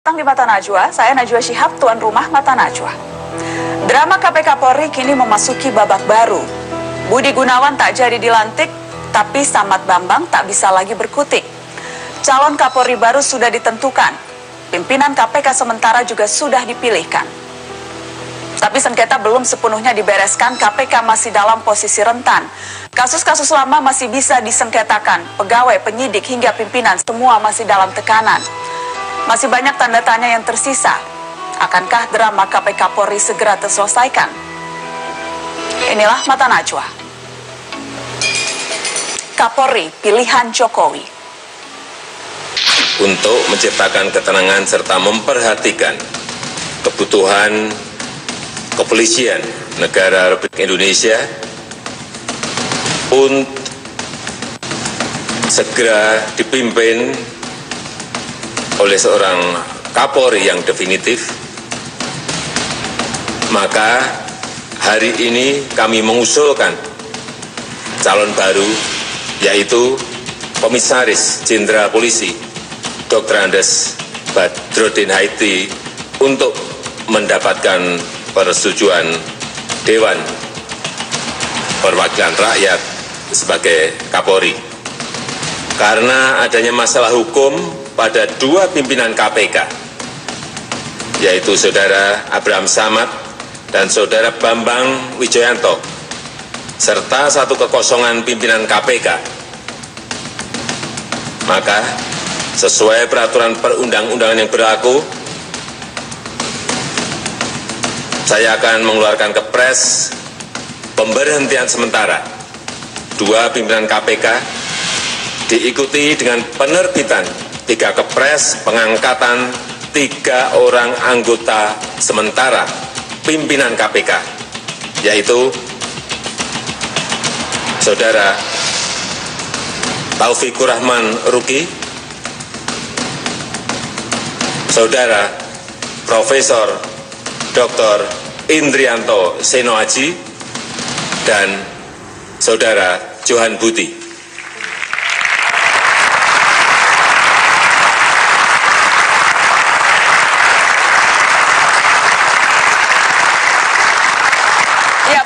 Di Mata Najwa, saya Najwa Shihab, tuan rumah Mata Najwa. Drama KPK Polri kini memasuki babak baru. Budi Gunawan tak jadi dilantik, tapi Samad Bambang tak bisa lagi berkutik. Calon Kapolri baru sudah ditentukan. Pimpinan KPK sementara juga sudah dipilihkan. Tapi sengketa belum sepenuhnya dibereskan, KPK masih dalam posisi rentan. Kasus-kasus lama masih bisa disengketakan, pegawai, penyidik, hingga pimpinan semua masih dalam tekanan. Masih banyak tanda tanya yang tersisa. Akankah drama KPK Polri segera terselesaikan? Inilah Mata Najwa. Kapolri pilihan Jokowi. Untuk menciptakan ketenangan serta memperhatikan kebutuhan kepolisian negara Republik Indonesia untuk segera dipimpin oleh seorang Kapolri yang definitif, maka hari ini kami mengusulkan calon baru, yaitu Komisaris Jenderal Polisi Dr. Andes Badrodin Haiti, untuk mendapatkan persetujuan Dewan Perwakilan Rakyat sebagai Kapolri. Karena adanya masalah hukum pada dua pimpinan KPK, yaitu Saudara Abraham Samad dan Saudara Bambang Wijoyanto, serta satu kekosongan pimpinan KPK, maka sesuai peraturan perundang-undangan yang berlaku, saya akan mengeluarkan kepres pemberhentian sementara dua pimpinan KPK, diikuti dengan penerbitan 3 kepres pengangkatan 3 orang anggota sementara pimpinan KPK, yaitu Saudara Taufikur Rahman Ruki, Saudara Profesor Dr. Indrianto Seno Aji, dan Saudara Johan Budi.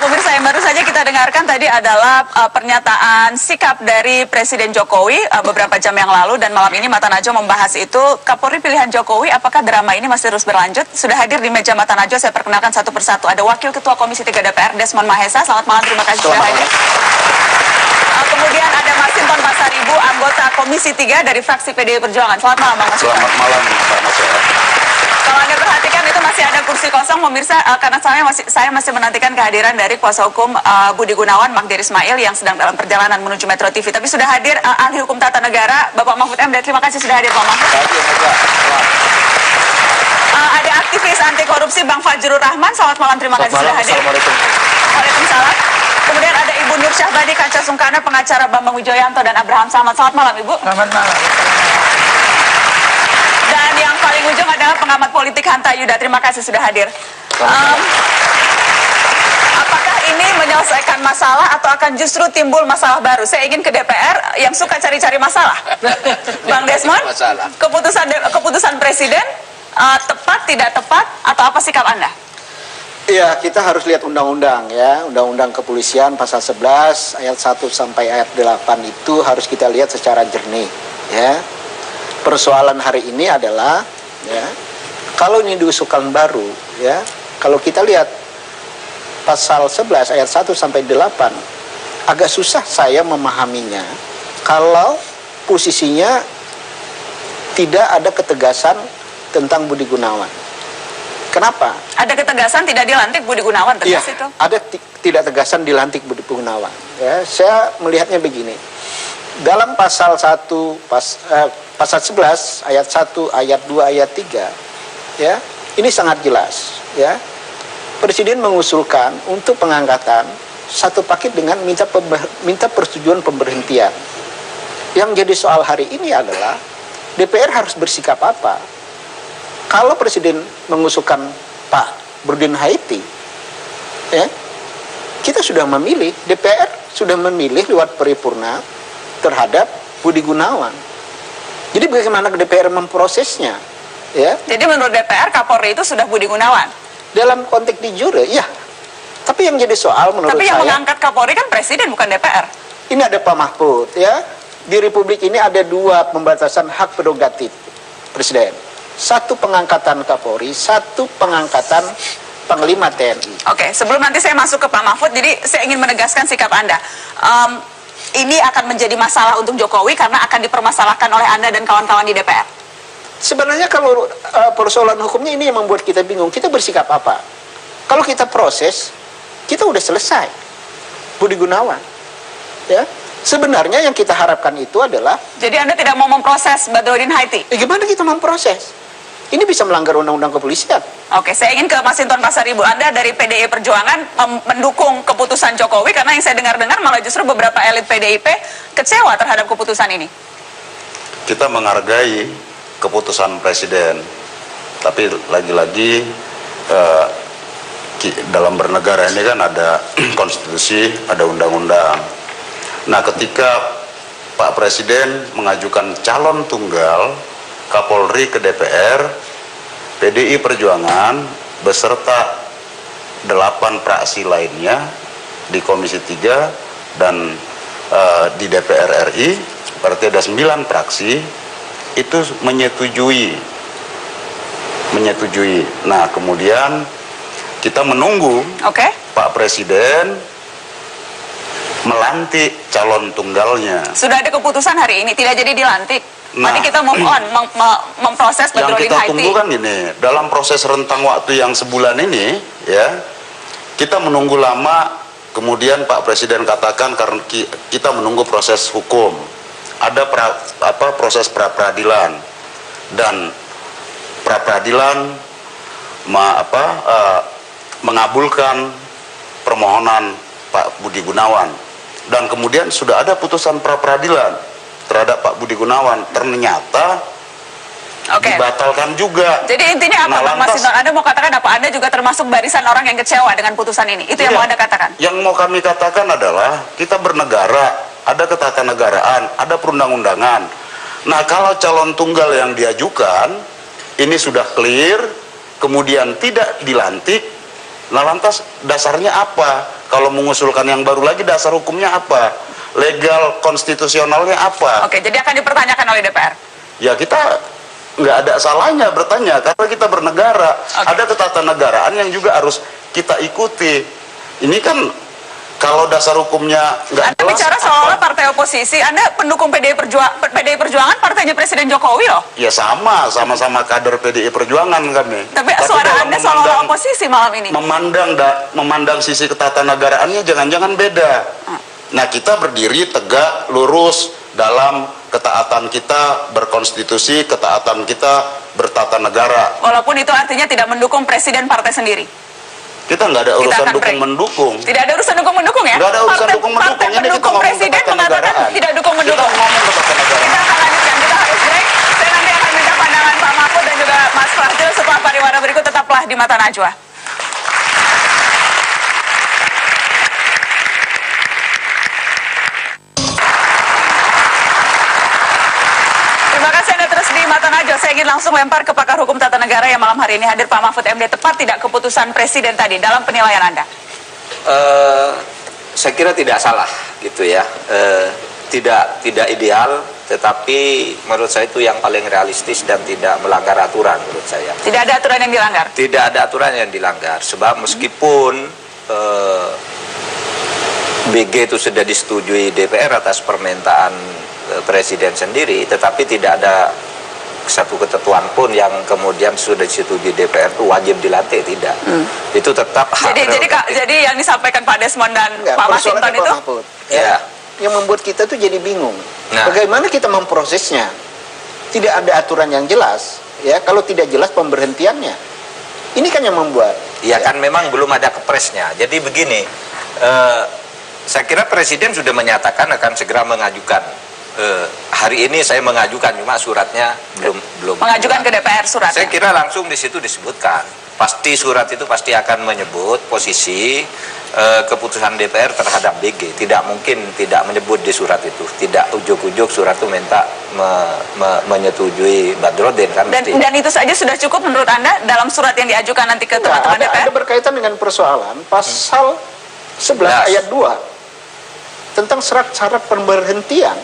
Pemirsa, yang baru saja kita dengarkan tadi adalah pernyataan sikap dari Presiden Jokowi beberapa jam yang lalu, dan malam ini Mata Najwa membahas itu. Kapolri pilihan Jokowi, apakah drama ini masih terus berlanjut? Sudah hadir di meja Mata Najwa, saya perkenalkan satu persatu. Ada Wakil Ketua Komisi 3 DPR, Desmond Mahesa. Selamat malam, terima kasih sudah hadir. Kemudian ada Masinton Pasaribu, anggota Komisi 3 dari fraksi PDI Perjuangan. Selamat malam, Bang Masinton. Selamat malam, Mbak Nasya. Kalau Anda perhatikan itu masih ada kursi kosong, pemirsa, karena saya masih menantikan kehadiran dari kuasa hukum Budi Gunawan, Magdir Ismail, yang sedang dalam perjalanan menuju Metro TV. Tapi sudah hadir ahli hukum tata negara, Bapak Mahfud MD. Terima kasih sudah hadir, Pak Mahfud. Ada aktivis anti korupsi Bang Fajrul Rahman. Selamat malam, terima kasih sudah hadir. Assalamualaikum. Waalaikumsalam. Kemudian ada Ibu Nur Syahbadi Kaca Sungkana, pengacara Bambang Wijoyanto dan Abraham Samad. Selamat malam, Ibu. Selamat malam. Dan yang paling ujung adalah pengamat politik Hanta Yuda. Terima kasih sudah hadir. Apakah ini menyelesaikan masalah atau akan justru timbul masalah baru? Saya ingin ke DPR yang suka cari-cari masalah. Bang Desmond, keputusan Presiden tepat, tidak tepat, atau apa sikap Anda? Iya, kita harus lihat undang-undang ya. Undang-undang Kepolisian pasal 11 ayat 1 sampai ayat 8 itu harus kita lihat secara jernih ya. Persoalan hari ini adalah ya, kalau ini diusulkan baru ya, kalau kita lihat pasal 11 ayat 1 sampai 8 agak susah saya memahaminya kalau posisinya tidak ada ketegasan tentang Budi Gunawan. Kenapa? Ada ketegasan tidak dilantik Budi Gunawan, tegas itu? Ada tidak tegasan dilantik Budi Gunawan. Ya, saya melihatnya begini. Dalam pasal 1 pasal 11 ayat 1, ayat 2, ayat 3 ya, ini sangat jelas ya. Presiden mengusulkan untuk pengangkatan satu paket dengan minta persetujuan pemberhentian. Yang jadi soal hari ini adalah DPR harus bersikap apa? Kalau Presiden mengusulkan Pak Badrodin Haiti ya, kita sudah memilih, DPR sudah memilih lewat paripurna terhadap Budi Gunawan. Jadi bagaimana DPR memprosesnya? Ya, Jadi menurut DPR Kapolri itu sudah Budi Gunawan. dalam konteks di jure, ya. Tapi yang jadi soal menurut Tapi yang saya, mengangkat Kapolri kan Presiden bukan DPR. ini ada Pak Mahfud, ya. Di Republik ini ada dua pembatasan hak prerogatif Presiden. Satu pengangkatan Kapolri, satu pengangkatan Panglima TNI. Oke, sebelum nanti saya masuk ke Pak Mahfud, jadi saya ingin menegaskan sikap Anda. Ini akan menjadi masalah untuk Jokowi karena akan dipermasalahkan oleh Anda dan kawan-kawan di DPR. Sebenarnya kalau persoalan hukumnya ini yang membuat kita bingung. Kita bersikap apa? Kalau kita proses, kita udah selesai. Budi Gunawan. Ya. Sebenarnya yang kita harapkan itu adalah, Jadi Anda tidak mau memproses Badrodin Haiti? gimana kita memproses? Ini bisa melanggar undang-undang kepolisian. Oke, saya ingin ke Mas Hinton Pasaribu. Anda dari PDI Perjuangan mendukung keputusan Jokowi karena yang saya dengar-dengar malah justru beberapa elit PDIP kecewa terhadap keputusan ini. Kita menghargai keputusan Presiden, tapi lagi-lagi dalam bernegara ini kan ada konstitusi, ada undang-undang. Nah, ketika Pak Presiden mengajukan calon tunggal Kapolri ke DPR, PDI Perjuangan beserta 8 fraksi lainnya di Komisi 3 dan di DPR RI, berarti ada 9 fraksi itu menyetujui. Nah, kemudian kita menunggu Oke? Pak Presiden melantik calon tunggalnya. Sudah ada keputusan hari ini, tidak jadi dilantik. Nah, Mari kita move on, memproses Yang Badrodin kita Haiti. tunggu kan gini, dalam proses rentang waktu yang sebulan ini, ya, kita menunggu lama. Kemudian Pak Presiden katakan karena kita menunggu proses hukum, ada proses pra peradilan, dan pra peradilan mengabulkan permohonan Pak Budi Gunawan, dan kemudian sudah ada putusan pra peradilan terhadap Pak Budi Gunawan, ternyata Oke. dibatalkan juga. Jadi intinya apa, Nah, Bang Mas lantas- Hinton? Anda mau katakan apa? Anda juga termasuk barisan orang yang kecewa dengan putusan ini. Itu yang Iya. mau Anda katakan? Yang mau kami katakan adalah kita bernegara, ada ketatanegaraan, ada perundang-undangan. Nah, kalau calon tunggal yang diajukan ini sudah clear, kemudian tidak dilantik, nah lantas dasarnya apa? Kalau mengusulkan yang baru lagi, dasar hukumnya apa? Legal konstitusionalnya apa? Oke, jadi akan dipertanyakan oleh DPR. Ya, kita nggak ada salahnya bertanya karena kita bernegara. Oke. Ada ketatanegaraan yang juga harus kita ikuti. Ini kan kalau dasar hukumnya nggak Anda jelas, bicara apa? seolah partai oposisi, Anda pendukung PDI Perjuangan partainya Presiden Jokowi loh. Ya sama-sama kader PDI Perjuangan kami. Tapi suara dalam Anda seolah-olah oposisi malam ini. memandang sisi ketatanegaraannya jangan-jangan beda. Nah, kita berdiri tegak, lurus dalam ketaatan kita berkonstitusi, ketaatan kita bertata negara. Walaupun itu artinya tidak mendukung presiden partai sendiri. Kita nggak ada Kita urusan akan break. dukung-mendukung. Tidak ada urusan dukung-mendukung ya? Nggak ada urusan Partai dukung-mendukung. Ini kita pendukung ngomong presiden mengatakan ketatanegaraan. tidak dukung-mendukung. Kita ngomong ketatanegaraan. Kita akan lanjutkan, kita harus break. Saya nanti akan minta pandangan Pak Mahfud dan juga Mas Fadil setelah pariwara berikut. Tetaplah di Mata Najwa. Terima kasih Anda terus di Mata Najwa. Saya ingin langsung lempar ke pakar hukum tata negara yang malam hari ini hadir, Pak Mahfud MD. Tepat tidak keputusan Presiden tadi dalam penilaian Anda? Saya kira tidak salah gitu ya, tidak ideal, tetapi menurut saya itu yang paling realistis dan tidak melanggar aturan menurut saya. Tidak ada aturan yang dilanggar? Tidak ada aturan yang dilanggar, sebab meskipun BG itu sudah disetujui DPR atas permintaan Presiden sendiri, tetapi tidak ada satu ketentuan pun yang kemudian sudah disetujui DPR itu wajib dilantik, tidak. Itu tetap hak prerogatif. Jadi yang disampaikan Pak Desmond dan Enggak, Pak Masinton persoalannya itu Pak Mahfud, Ya. yang membuat kita tuh jadi bingung. Nah. Bagaimana kita memprosesnya? Tidak ada aturan yang jelas. Ya, kalau tidak jelas pemberhentiannya. Ini kan yang membuat. Ya kan memang belum ada kepresnya. Jadi begini, saya kira Presiden sudah menyatakan akan segera mengajukan. Hari ini saya mengajukan, cuma suratnya belum. mengajukan ke DPR suratnya. Saya kira langsung di situ disebutkan. Pasti surat itu pasti akan menyebut posisi keputusan DPR terhadap BG. Tidak mungkin tidak menyebut di surat itu. Tidak ujuk-ujuk surat itu minta menyetujui Badrodin kan. Dan itu saja sudah cukup menurut Anda dalam surat yang diajukan nanti ke teman-teman DPR? Ada berkaitan dengan persoalan pasal 11 ayat 2 tentang syarat-syarat pemberhentian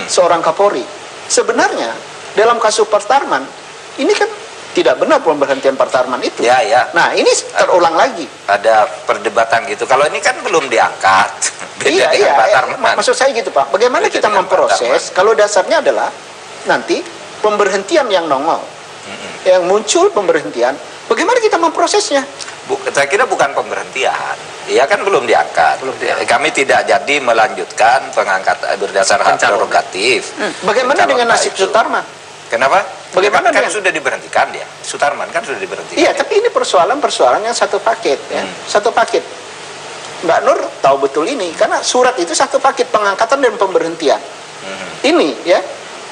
seorang Kapolri. Sebenarnya dalam kasus Partarman ini kan tidak benar pemberhentian Partarman itu. Ya. Nah, ini terulang lagi. Ada perdebatan gitu. Kalau ini kan belum diangkat. Beda dengan Pak Tarman. Maksud saya gitu, Pak. Bagaimana Beda kita dengan memproses kalau dasarnya adalah nanti pemberhentian yang nongol. Yang muncul pemberhentian, bagaimana kita memprosesnya? Saya kira bukan pemberhentian. Iya kan belum diangkat. Kami tidak jadi melanjutkan pengangkatan berdasar hak prerogatif. Bagaimana dengan nasib Sutarman? Kenapa? Bagaimana kan dengan- sudah diberhentikan dia. Sutarman kan sudah diberhentikan. Iya, tapi ini persoalan-persoalan yang satu paket, ya. Satu paket. Mbak Nur tahu betul ini, karena surat itu satu paket pengangkatan dan pemberhentian. Ini, ya,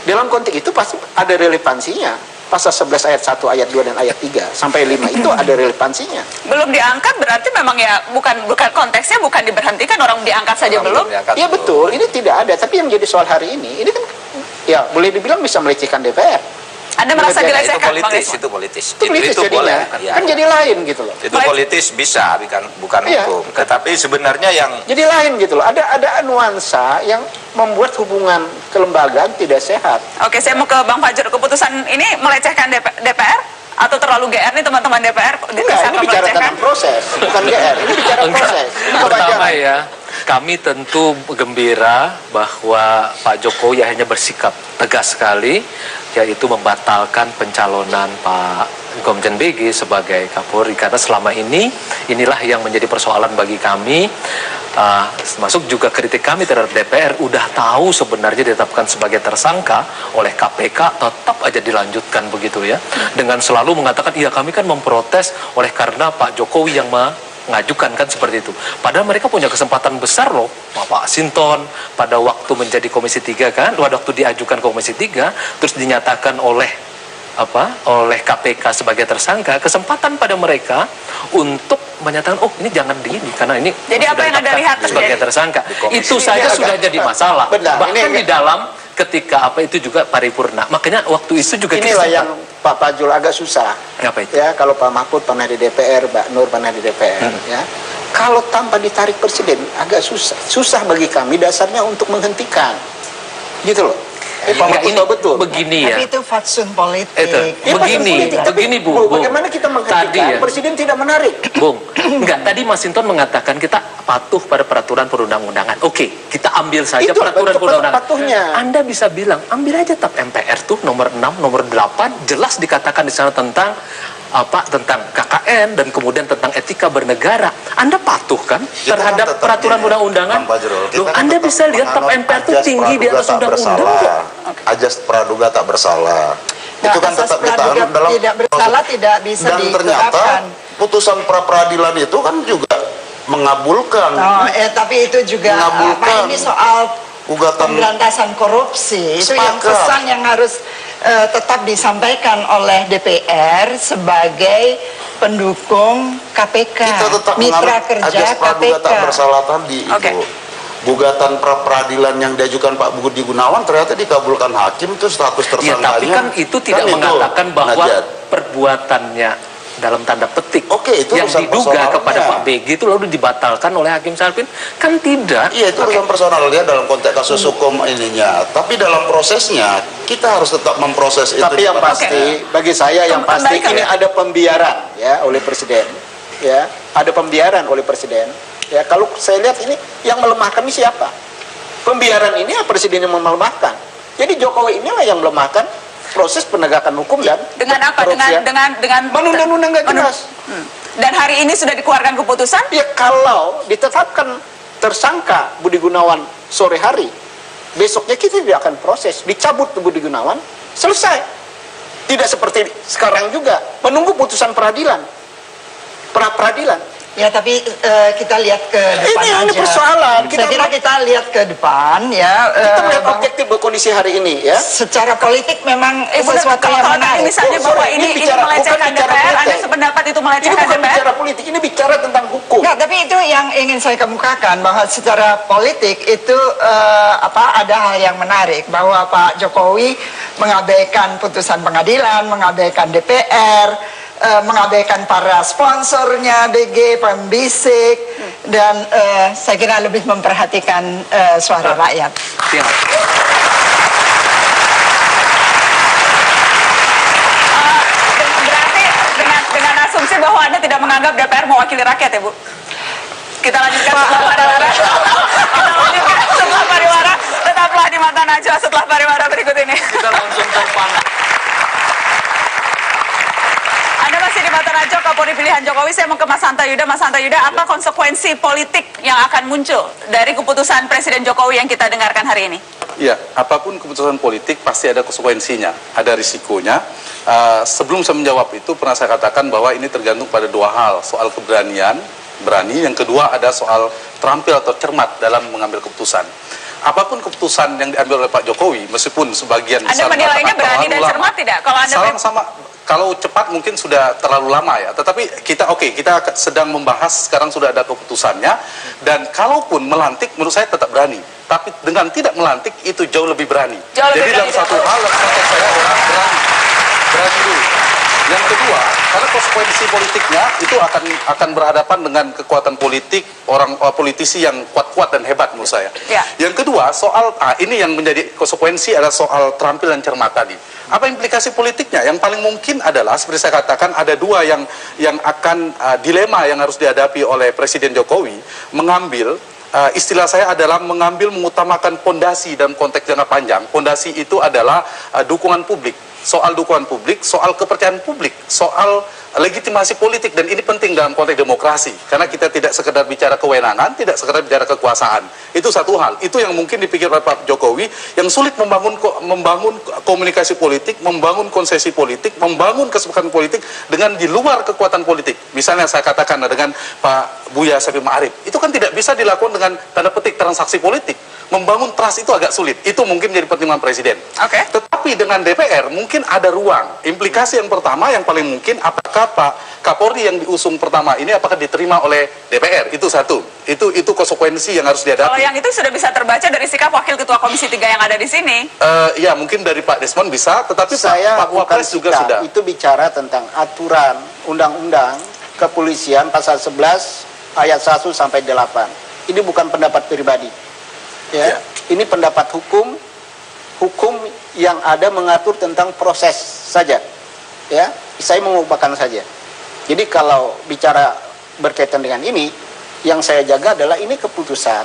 dalam konteks itu pasti ada relevansinya. Pasal 11 ayat 1, ayat 2, dan ayat 3 sampai 5 itu ada relevansinya. Belum diangkat berarti memang ya bukan konteksnya bukan diberhentikan, orang diangkat saja belum. Iya betul, ini tidak ada. Tapi yang jadi soal hari ini kan ya boleh dibilang bisa melecehkan DPR. Anda merasa Itu dilecehkan, Bang politis, Desmond? itu politis. Itu politis Itu jadinya. boleh. Ya. Kan jadi lain gitu loh. Itu Baik. politis bisa, bukan Iya. hukum. Tetapi sebenarnya yang Jadi lain gitu loh. Ada nuansa yang membuat hubungan kelembagaan tidak sehat. Oke, saya mau ke Bang Fajrul. Keputusan ini melecehkan DPR atau terlalu GR nih teman-teman DPR? Enggak, ini bicara tentang proses, bukan GR. Ini bicara proses. Pertama ya, kami tentu gembira bahwa Pak Jokowi akhirnya bersikap tegas sekali, yaitu membatalkan pencalonan Pak Komjen BG sebagai Kapolri, karena selama ini inilah yang menjadi persoalan bagi kami. Masuk juga kritik kami terhadap DPR, udah tahu sebenarnya ditetapkan sebagai tersangka oleh KPK, tetap aja dilanjutkan begitu ya, dengan selalu mengatakan iya kami kan memprotes oleh karena Pak Jokowi yang mengajukan kan seperti itu. Padahal mereka punya kesempatan besar loh, Pak Sinton pada waktu menjadi Komisi 3 kan, waktu diajukan Komisi 3 terus dinyatakan oleh KPK sebagai tersangka, kesempatan pada mereka untuk menyatakan oh ini jangan karena ini Jadi apa yang Anda lihat sebagai terjadi? tersangka itu Ini saja agak- sudah jadi masalah. Benar, Bahkan ini- di dalam ketika itu juga paripurna, makanya waktu itu juga Inilah kita yang Pak Fajrul agak susah. Apa itu? Ya, kalau Pak Mahfud pernah di DPR, Mbak Nur pernah di DPR, ya. Kalau tanpa ditarik presiden agak susah. Susah bagi kami dasarnya untuk menghentikan. Gitu loh. Pak Enggak, Mahfud ini tahu betul. begini ya. Tapi itu fatsun politik. Itu. Ya, Begini, pasti politik. Tapi, begini, Bu. Bagaimana kita menghentikan? Tadi ya. Presiden tidak menarik. Bung, enggak, tadi Mas Sinton mengatakan kita patuh pada peraturan perundang-undangan. Oke, kita ambil saja Itu peraturan bentuk perundang-undangan. patuhnya. Anda bisa bilang, ambil aja tab MPR tuh nomor 6, nomor 8, jelas dikatakan di sana tentang tentang KKN dan kemudian tentang etika bernegara. Anda patuh kan Kita terhadap kan tetap peraturan gini, undang-undangan? Bang Fajrul, kita Loh, kan Anda tetap bisa lihat tab menganut MPR tuh ajas tinggi di praduga atas tak undang-undang kok. bersalah. Ajas praduga tak bersalah. Itu kan asas tetap kita praduga anut dalam tidak bersalah tidak bisa dan ternyata diterapkan. putusan pra peradilan itu kan juga mengabulkan Tapi itu juga Mengabulkan ini soal gugatan. pemberantasan korupsi. Itu yang Sepakat. pesan yang harus tetap disampaikan oleh DPR sebagai pendukung KPK, Kita tetap mitra menganut kerja ajas praduga KPK. tak bersalah tadi. Oke. Ibu. Gugatan pra peradilan yang diajukan Pak Budi Gunawan ternyata dikabulkan hakim itu status Ya, tersangkanya. tapi kan itu tidak mengatakan bahwa Najat. perbuatannya dalam tanda petik Oke, itu yang urusan diduga personalnya. kepada Pak BG itu lalu dibatalkan oleh Hakim Salpin, kan tidak. Iya, itu urusan personal dia dalam konteks kasus hukum ininya. Tapi dalam prosesnya kita harus tetap memproses itu. Tapi yang di pasti, bagi saya yang pasti Kembali ke- ini ada pembiaran ya oleh presiden, ya ada pembiaran oleh presiden. Ya kalau saya lihat ini yang melemahkan ini siapa? Pembiaran ini ya presiden yang melemahkan. Jadi Jokowi inilah yang melemahkan proses penegakan hukum dan Dengan apa? korupsi. Dengan Undang-undang nggak jelas. Dan hari ini sudah dikeluarkan keputusan. Ya kalau ditetapkan tersangka Budi Gunawan sore hari, besoknya kita tidak akan proses, dicabut tuh Budi Gunawan, selesai. Tidak seperti sekarang juga, menunggu putusan peradilan, pra-peradilan. Ya, tapi kita lihat ke depan Ini aja. persoalan. Saya kira kita lihat ke depan ya. Kita melihat Bang, objektif kondisi hari ini ya. secara politik memang sesuatu kalau yang tadi menarik. misalnya Oh, bahwa sorry, ini ini bicara- melecehkan bukan bicara DPR, Anda politik. sependapat itu Ini melecehkan bukan DPR? bicara politik, ini bicara tentang hukum. Enggak, tapi itu yang ingin saya kemukakan, bahwa secara politik itu ada hal yang menarik, bahwa Pak Jokowi mengabaikan putusan pengadilan, mengabaikan DPR, mengabaikan para sponsornya, BG, pembisik, dan saya kira lebih memperhatikan suara rakyat. Berarti dengan asumsi bahwa Anda tidak menganggap DPR mewakili rakyat ya, Bu? Kita lanjutkan setelah pariwara. Kita lanjutkan setelah pariwara. Tetaplah di Mata Najwa setelah pariwara berikut ini. Kita langsung ke panah. Anda masih di Mata Najwa, Kapolri pilihan Jokowi. Saya mau ke Mas Hanta Yuda. Mas Hanta Yuda, apa konsekuensi politik yang akan muncul dari keputusan Presiden Jokowi yang kita dengarkan hari ini? Ya, apapun keputusan politik pasti ada konsekuensinya, ada risikonya. Sebelum saya menjawab itu, pernah saya katakan bahwa ini tergantung pada dua hal, soal keberanian, yang kedua ada soal terampil atau cermat dalam mengambil keputusan. Apapun keputusan yang diambil oleh Pak Jokowi, meskipun sebagian Anda besar menilainya mengatakan berani dan terlalu cermat tidak? Kalau Anda sama, kalau cepat mungkin sudah terlalu lama ya. Tetapi kita sedang membahas, sekarang sudah ada keputusannya, dan kalaupun melantik menurut saya tetap berani. Tapi dengan tidak melantik itu jauh lebih berani. Jadi dalam satu hal menurut saya adalah berani dulu. Yang kedua, karena konsekuensi politiknya itu akan berhadapan dengan kekuatan politik politisi yang kuat-kuat dan hebat menurut saya. Ya. Yang kedua, soal ini yang menjadi konsekuensi adalah soal terampil dan cermat tadi. Apa implikasi politiknya? Yang paling mungkin adalah seperti saya katakan ada dua yang akan dilema yang harus dihadapi oleh Presiden Jokowi, mengambil istilah saya adalah mengutamakan pondasi dalam konteks jangka panjang. Pondasi itu adalah dukungan publik. Soal dukungan publik, soal kepercayaan publik, soal legitimasi politik, dan ini penting dalam konteks demokrasi karena kita tidak sekedar bicara kewenangan, tidak sekedar bicara kekuasaan. Itu satu hal. Itu yang mungkin dipikir oleh Pak Jokowi, yang sulit membangun komunikasi politik, membangun konsesi politik, membangun kesepakatan politik dengan di luar kekuatan politik. Misalnya saya katakan dengan Pak Buya Syafiee Ma'arif, itu kan tidak bisa dilakukan dengan tanda petik transaksi politik. Membangun trust itu agak sulit. Itu mungkin menjadi pertimbangan Presiden. Oke. Tetapi dengan DPR mungkin ada ruang. Implikasi yang pertama yang paling mungkin, apakah Pak Kapolri yang diusung pertama ini apakah diterima oleh DPR? Itu satu. Itu konsekuensi yang harus dihadapi. Kalau yang itu sudah bisa terbaca dari sikap Wakil Ketua Komisi 3 yang ada di sini. Ya mungkin dari Pak Desmond bisa, tetapi Saya Pak Wapres juga sikap, sudah. Itu bicara tentang aturan undang-undang kepolisian pasal 11 ayat 1 sampai 8. Ini bukan pendapat pribadi. Ya, ini pendapat hukum yang ada mengatur tentang proses saja. Ya, saya mengupakan saja. Jadi kalau bicara berkaitan dengan ini, yang saya jaga adalah ini keputusan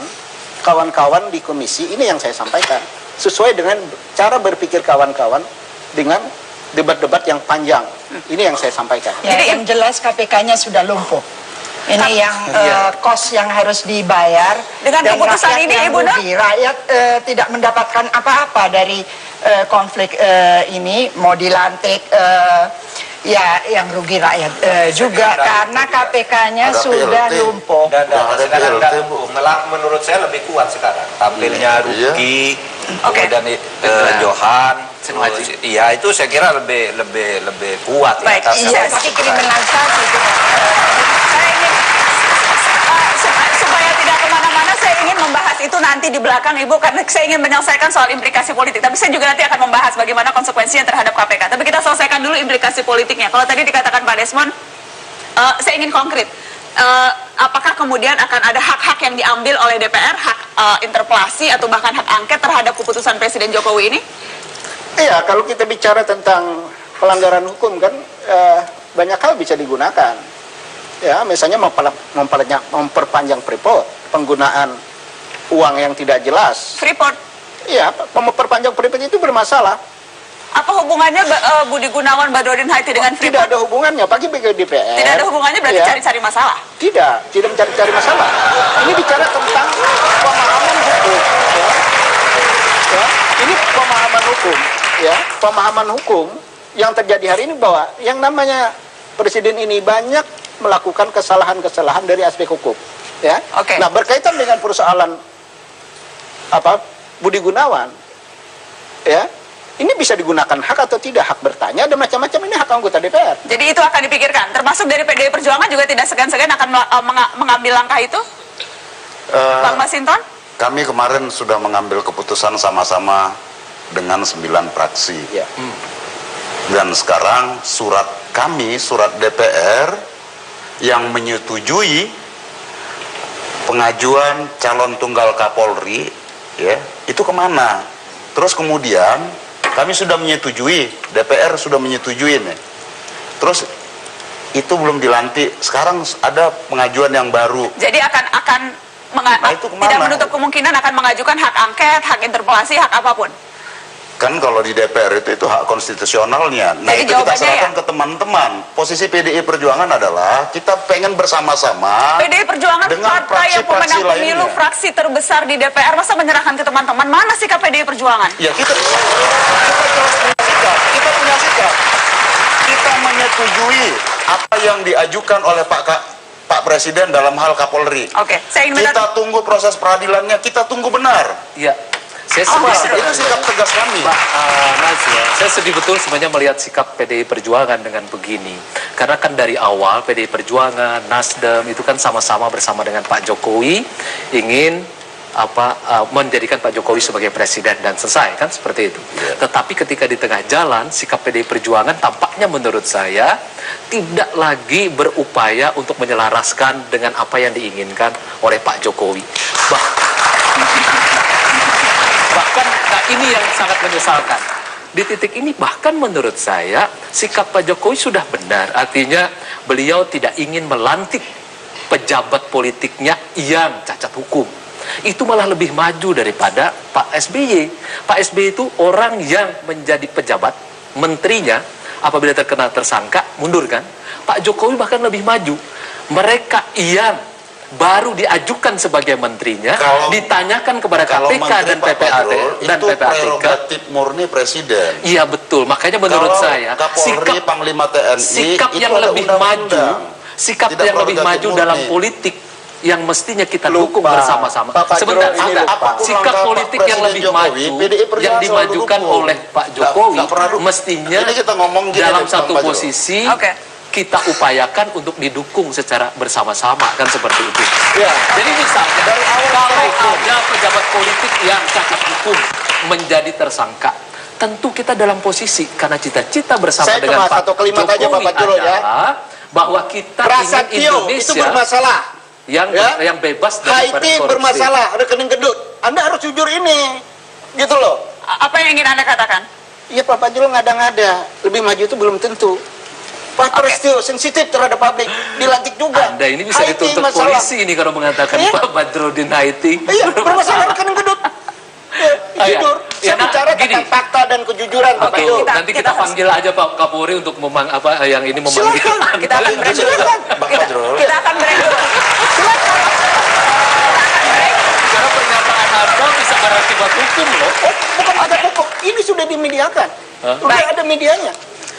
kawan-kawan di komisi, ini yang saya sampaikan sesuai dengan cara berpikir kawan-kawan dengan debat-debat yang panjang. Ini yang saya sampaikan. Ya, yang jelas KPK-nya sudah lumpuh. Ini yang kos yang harus dibayar. Dengan dan keputusan rakyat ini, yang Ibu Nak? rugi. Rakyat tidak mendapatkan apa-apa dari konflik ini. Mau dilantik, ya yang rugi rakyat juga karena KPK-nya Ada sudah PLT. lumpuh. Dan Ada sekarang PLT, Bu. menurut saya lebih kuat sekarang. Tampilnya Ruki, Oke. kemudian Johan, iya itu saya kira lebih kuat. Baik, ya, iya. Tapi kriminalisasi juga. Saya ingin supaya tidak kemana-mana, saya ingin membahas itu nanti di belakang, Ibu, karena saya ingin menyelesaikan soal implikasi politik. Tapi saya juga nanti akan membahas bagaimana konsekuensinya terhadap KPK. Tapi kita selesaikan dulu implikasi politiknya. Kalau tadi dikatakan Pak Desmond, saya ingin konkret. Apakah kemudian akan ada hak-hak yang diambil oleh DPR, hak interpelasi atau bahkan hak angket terhadap keputusan Presiden Jokowi ini? Iya, kalau kita bicara tentang pelanggaran hukum kan banyak hal bisa digunakan. Ya, misalnya memperpanjang Freeport, penggunaan uang yang tidak jelas. Freeport. Iya, memperpanjang Freeport itu bermasalah. Apa hubungannya Budi Gunawan, Badrodin Haiti dengan Tidak Freeport? ada hubungannya, bagi DPR. Tidak ada hubungannya, berarti ya, cari-cari masalah. tidak mencari-cari masalah. Ini bicara tentang pemahaman hukum. Ya, ini pemahaman hukum. Ya, pemahaman hukum yang terjadi hari ini bahwa yang namanya presiden ini banyak melakukan kesalahan-kesalahan dari aspek hukum. Ya. Oke. Nah, berkaitan dengan persoalan Budi Gunawan, ya, Ini bisa digunakan hak atau tidak, hak bertanya dan macam-macam, ini hak anggota DPR. Jadi itu akan dipikirkan, termasuk dari PDI Perjuangan juga tidak segan-segan akan mengambil langkah itu, Bang Masinton? Kami kemarin sudah mengambil keputusan sama-sama dengan 9 fraksi. Ya. Dan sekarang surat kami, surat DPR yang menyetujui pengajuan calon tunggal Kapolri, ya, itu kemana? Terus kemudian kami sudah menyetujui, DPR sudah menyetujui nih. Terus itu belum dilantik, sekarang ada pengajuan yang baru. Jadi akan itu kemana? tidak menutup kemungkinan akan mengajukan hak angket, hak interpelasi, hak apapun. Kan kalau di DPR itu hak konstitusionalnya. Nah, Jadi itu kita serahkan ya? ke teman-teman. Posisi PDI Perjuangan adalah kita pengen bersama-sama. PDI Perjuangan dengan partai yang pemenang fraksi-fraksi pemilu, lainnya. fraksi terbesar di DPR, masa menyerahkan ke teman-teman? Mana sikap PDI Perjuangan? Ya kita punya sikap. Kita menyetujui apa yang diajukan oleh Pak Presiden dalam hal Kapolri. Oke, saya ingin Kita tunggu proses peradilannya, kita tunggu benar. Ya, saya Oh, sedih Itu sikap tegas kami. Pak Nazwa, saya sedih betul sebenarnya melihat sikap PDI Perjuangan dengan begini. Karena kan dari awal PDI Perjuangan, Nasdem itu kan sama-sama bersama dengan Pak Jokowi ingin menjadikan Pak Jokowi sebagai presiden dan selesai kan seperti itu. Tetapi ketika di tengah jalan sikap PDI Perjuangan tampaknya menurut saya tidak lagi berupaya untuk menyelaraskan dengan apa yang diinginkan oleh Pak Jokowi. Bahkan nah ini yang sangat menyesalkan. Di titik ini bahkan menurut saya sikap Pak Jokowi sudah benar. Artinya beliau tidak ingin melantik pejabat politiknya yang cacat hukum. Itu malah lebih maju daripada Pak SBY. Pak SBY itu orang yang menjadi pejabat, menterinya apabila terkena tersangka mundur kan. Pak Jokowi bahkan lebih maju. Mereka yang baru diajukan sebagai menterinya ditanyakan kepada KPK dan PPAT dan itu prerogatif murni presiden. Iya betul, makanya menurut saya Kapolri, Panglima TNI sikap itu yang ada lebih undang-undang. maju, sikap Tidak yang lebih prerogatif maju murni. dalam politik yang mestinya kita Lupa. dukung bersama-sama. Pak Sebentar, Jero, ini apapun sikap langkah politik Pak yang Presiden lebih Jokowi, maju PDI Perjuangan yang selalu dimajukan dukung. oleh Pak Jokowi Nggak pernah dukung. mestinya Ini kita ngomong gini dalam deh, satu Pak Jero. posisi Oke. kita upayakan untuk didukung secara bersama-sama kan seperti itu. Ya. Jadi misalnya kalau ada pejabat politik yang cacat hukum menjadi tersangka, tentu kita dalam posisi karena cita-cita bersama Saya dengan cuma Pak satu kalimat aja, Jokowi Pak Jero, ya. adalah bahwa kita ingin Prasetyo itu Indonesia bermasalah. yang Ya. yang bebas daripada Haiti korupsi. bermasalah, rekening gendut. Anda harus jujur ini. Gitu loh. Apa yang ingin Anda katakan? Iya, Pak Fajrul ngada-ngada. Lebih maju itu belum tentu. Pak Prasetyo sensitif terhadap publik, dilantik juga. Anda ini bisa Haiti dituntut masalah. polisi ini kalau mengatakan Iya. Pak Badrodin Haiti. Iya, bermasalah rekening gendut. Iya. Jujur. Ya, Saya bicara gini. tentang fakta dan kejujuran, Pak Oke, Fajrul. nanti kita panggil aja Pak Kapolri untuk yang ini memanggil. Silakan. Kita akan break dulu. Silakan. Kita akan break dulu. Karena pernyataan Anda bisa berakibat hukum loh. Bukan ada hukum, ini sudah dimediakan. Hah? Udah ada medianya.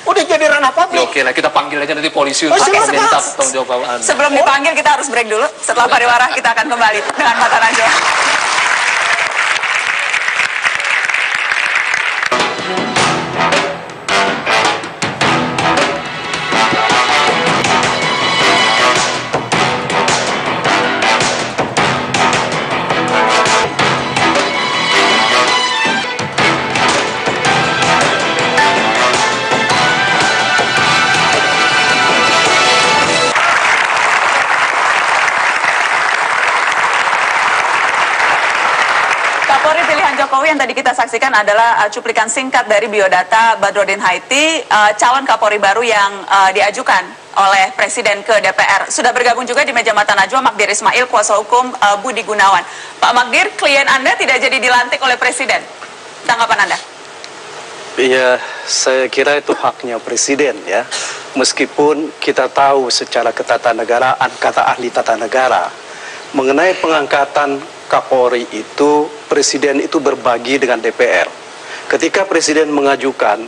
Udah jadi ranah Ya, publik. oke lah, kita panggil aja nanti polisi Oh, untuk silakan. meminta tanggung jawab Anda. Sebelum dipanggil kita harus break dulu. Setelah pariwara kita akan kembali dengan Mata Najwa. Kapolri pilihan Jokowi yang tadi kita saksikan adalah cuplikan singkat dari biodata Badrodin Haiti, calon Kapolri baru yang diajukan oleh Presiden ke DPR. Sudah bergabung juga di meja Mata Najwa Magdir Ismail, kuasa hukum Budi Gunawan. Pak Magdir, klien Anda tidak jadi dilantik oleh Presiden. Tanggapan Anda? Iya, saya kira itu haknya Presiden ya. Meskipun kita tahu secara ketatanegaraan, kata ahli tata negara, mengenai pengangkatan Kapolri itu, Presiden itu berbagi dengan DPR. Ketika Presiden mengajukan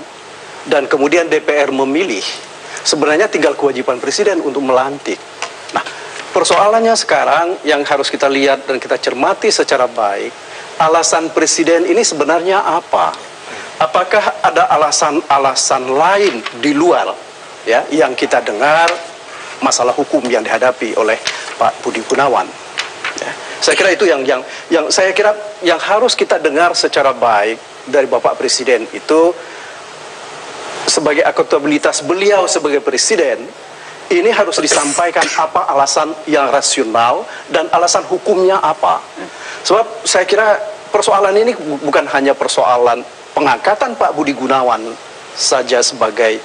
dan kemudian DPR memilih, sebenarnya tinggal kewajiban Presiden untuk melantik. Nah, persoalannya sekarang yang harus kita lihat dan kita cermati secara baik, alasan Presiden ini sebenarnya apa? apakah ada alasan-alasan lain di luar ya yang kita dengar masalah hukum yang dihadapi oleh Pak Budi Gunawan? Ya. Saya kira itu yang saya kira yang harus kita dengar secara baik dari Bapak Presiden itu sebagai akuntabilitas beliau sebagai presiden. Ini harus disampaikan apa alasan yang rasional dan alasan hukumnya apa. Sebab saya kira persoalan ini bukan hanya persoalan pengangkatan Pak Budi Gunawan saja sebagai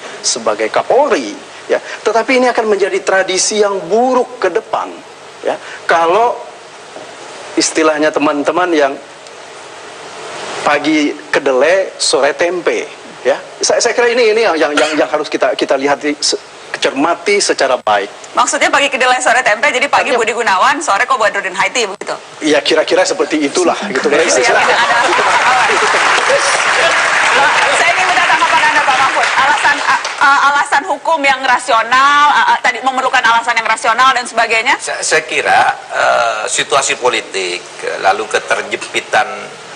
Kapolri, ya, tetapi ini akan menjadi tradisi yang buruk ke depan, ya. Kalau istilahnya teman-teman yang pagi kedelai sore tempe, ya, saya kira ini yang harus kita lihat cermati secara baik. Maksudnya pagi kedelai sore tempe, jadi pagi Budi Gunawan, sore kok Badrudin Haiti begitu? Ya kira-kira seperti itulah gitu. Tidak ada saya ingin minta tanggapan Anda Pak Mahfud. Alasan hukum yang rasional, tadi memerlukan alasan yang rasional dan sebagainya. Saya kira situasi politik lalu keterjempitan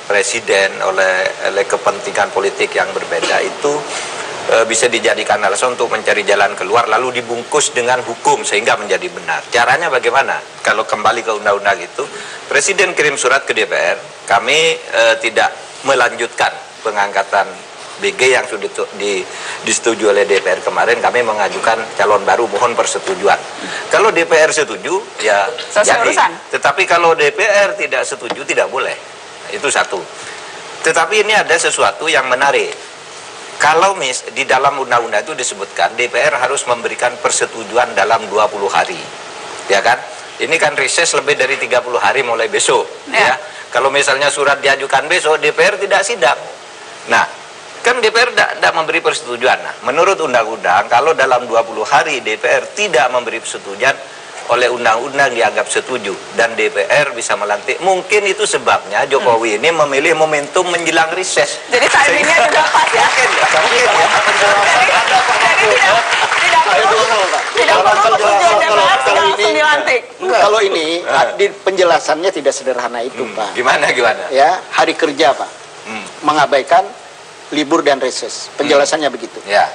presiden oleh kepentingan politik yang berbeda itu bisa dijadikan alasan untuk mencari jalan keluar lalu dibungkus dengan hukum sehingga menjadi benar. Caranya bagaimana? Kalau kembali ke undang-undang itu, Presiden kirim surat ke DPR, kami tidak melanjutkan pengangkatan BG yang sudah disetujui oleh DPR kemarin, kami mengajukan calon baru, mohon persetujuan. Kalau DPR setuju, ya selesai urusan. Tetapi kalau DPR tidak setuju, tidak boleh. Itu satu. Tetapi ini ada sesuatu yang menarik. Kalau di dalam undang-undang itu disebutkan DPR harus memberikan persetujuan dalam 20 hari. Ya kan? Ini kan reses lebih dari 30 hari mulai besok, ya. Kalau misalnya surat diajukan besok, DPR tidak sidang. Nah, kan DPR tidak memberi persetujuan. Nah, menurut undang-undang, kalau dalam 20 hari DPR tidak memberi persetujuan, oleh undang-undang dianggap setuju dan DPR bisa melantik. Mungkin itu sebabnya Jokowi ini memilih momentum menjelang reses. Jadi timingnya juga pas ya. Mungkin ya. Tidak perlu persetujuan DPR sudah langsung dilantik. Kalau ini di penjelasannya tidak sederhana itu, Pak. Gimana? Ya, hari kerja, Pak. Mengabaikan libur dan reses. Penjelasannya begitu. Ya.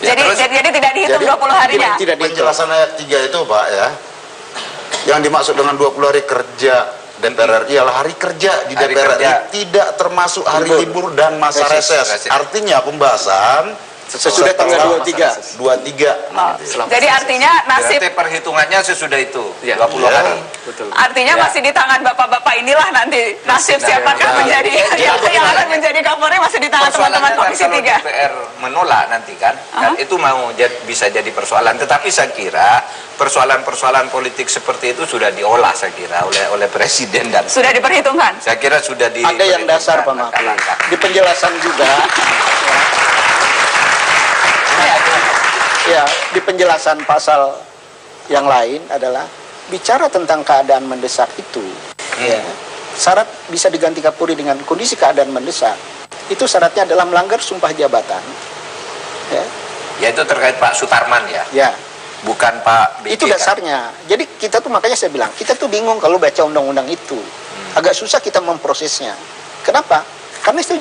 Jadi tidak dihitung 20 harinya. Tidak dihitung. Penjelasan ayat 3 itu, Pak, ya. Yang dimaksud dengan 20 hari kerja DPR ialah hari kerja di Hari DPR kerja. tidak termasuk hari libur dan masa reses. Artinya pembahasan Sesudah tanggal 23. 23. Jadi artinya nasib, Berarti perhitungannya sesudah itu, Ya. 20 hari. Betul. artinya Ya. masih di tangan bapak-bapak inilah nanti nasib siapakah menjadi yang akan menjadi Kapolri masih di tangan teman-teman Komisi Kalau 3. DPR menolak nanti kan, dan itu mau bisa jadi persoalan. Tetapi saya kira persoalan-persoalan politik seperti itu sudah diolah saya kira oleh Presiden dan Sudah diperhitungkan. saya kira sudah Ada yang dasar, Pak Mahfud. Di penjelasan juga, ya, di penjelasan pasal yang lain adalah bicara tentang keadaan mendesak itu. Ya, syarat bisa diganti Kapolri dengan kondisi keadaan mendesak. Itu syaratnya adalah melanggar sumpah jabatan. Ya, Ya itu terkait Pak Sutarman ya, ya. bukan Pak BK. Itu dasarnya. Jadi kita tuh makanya saya bilang, kita tuh bingung kalau baca undang-undang itu. Agak susah kita memprosesnya. Kenapa? Karena itu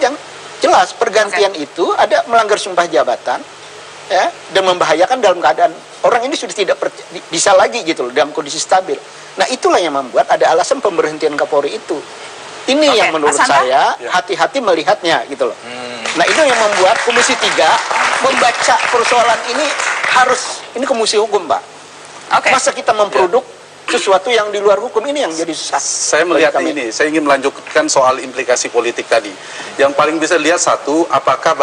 jelas pergantian itu ada melanggar sumpah jabatan, ya, dan membahayakan dalam keadaan orang ini sudah tidak bisa lagi gitu loh dalam kondisi stabil. Nah, itulah yang membuat ada alasan pemberhentian Kapolri itu. Ini Oke, yang menurut Mas Hanta? saya hati-hati melihatnya gitu loh. Nah, itu yang membuat Komisi 3 membaca persoalan ini ini komisi hukum, Pak. Oke. Masa kita memproduk sesuatu yang di luar hukum, ini yang jadi susah. Saya melihat bagi kami. ini, saya ingin melanjutkan soal implikasi politik tadi. Yang paling bisa lihat satu, apakah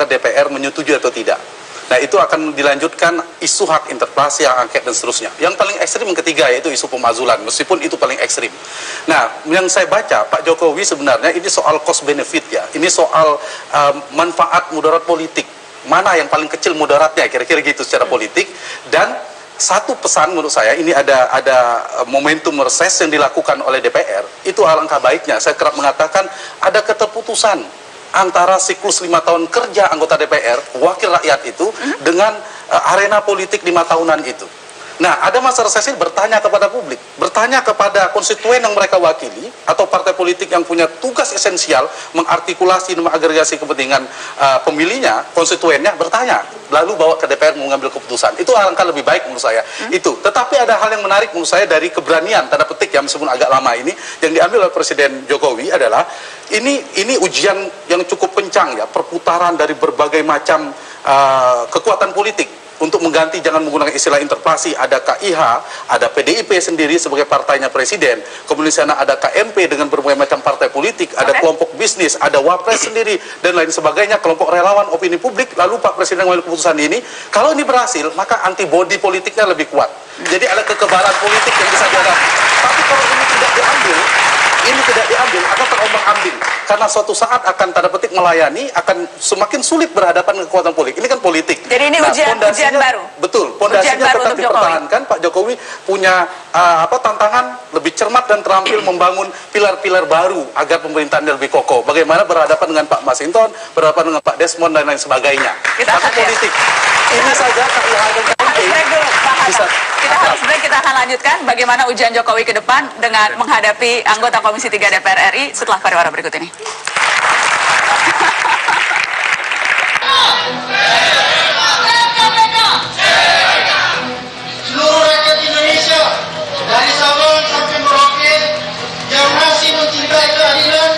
DPR menyetujui atau tidak. Nah, itu akan dilanjutkan isu hak interpelasi, hak angket dan seterusnya. Yang paling ekstrim yang ketiga yaitu isu pemakzulan, meskipun itu paling ekstrim. Nah, yang saya baca Pak Jokowi sebenarnya ini soal cost benefit ya. Ini soal manfaat mudarat politik. Mana yang paling kecil mudaratnya, kira-kira gitu secara politik. Dan satu pesan menurut saya, ini ada momentum reses yang dilakukan oleh DPR, itu alangkah baiknya. Saya kerap mengatakan ada keterputusan antara siklus 5 tahun kerja anggota DPR, wakil rakyat itu, dengan arena politik 5 tahunan itu. Nah, ada masa reses ini bertanya kepada publik, bertanya kepada konstituen yang mereka wakili atau partai politik yang punya tugas esensial mengartikulasi dan mengagregasi kepentingan pemilihnya, konstituennya, bertanya, lalu bawa ke DPR mengambil keputusan. Itu alangkah lebih baik menurut saya. Itu. Tetapi ada hal yang menarik menurut saya dari keberanian tanda petik yang meskipun agak lama ini yang diambil oleh Presiden Jokowi adalah ini ujian yang cukup kencang ya, perputaran dari berbagai macam kekuatan politik. Untuk mengganti, jangan menggunakan istilah interpelasi, ada KIH, ada PDIP sendiri sebagai partainya presiden, kemudian di sana ada KMP dengan berbagai macam partai politik, ada kelompok bisnis, ada Wapres sendiri, dan lain sebagainya, kelompok relawan, opini publik. Lalu Pak Presiden mengambil keputusan ini, kalau ini berhasil, maka antibodi politiknya lebih kuat. Jadi ada kekebalan politik yang bisa dihadapi. Tapi kalau ini tidak diambil, akan terombang-ambing. Karena suatu saat akan tanda petik melayani, akan semakin sulit berhadapan dengan kekuatan politik. Ini kan politik. Jadi ini ujian baru. Betul, pondasinya tetap dipertahankan. Pak Jokowi punya tantangan lebih cermat dan terampil membangun pilar-pilar baru agar pemerintahannya lebih kokoh. Bagaimana berhadapan dengan Pak Masinton, berhadapan dengan Pak Desmond dan lain sebagainya. Tapi politik. Ini saja kita akan lanjutkan bagaimana ujian Jokowi ke depan dengan menghadapi anggota Komisi 3 DPR RI setelah pariwara berikut ini. Seluruh rakyat Indonesia dari Sabang sampai Merauke yang masih mencintai keadilan,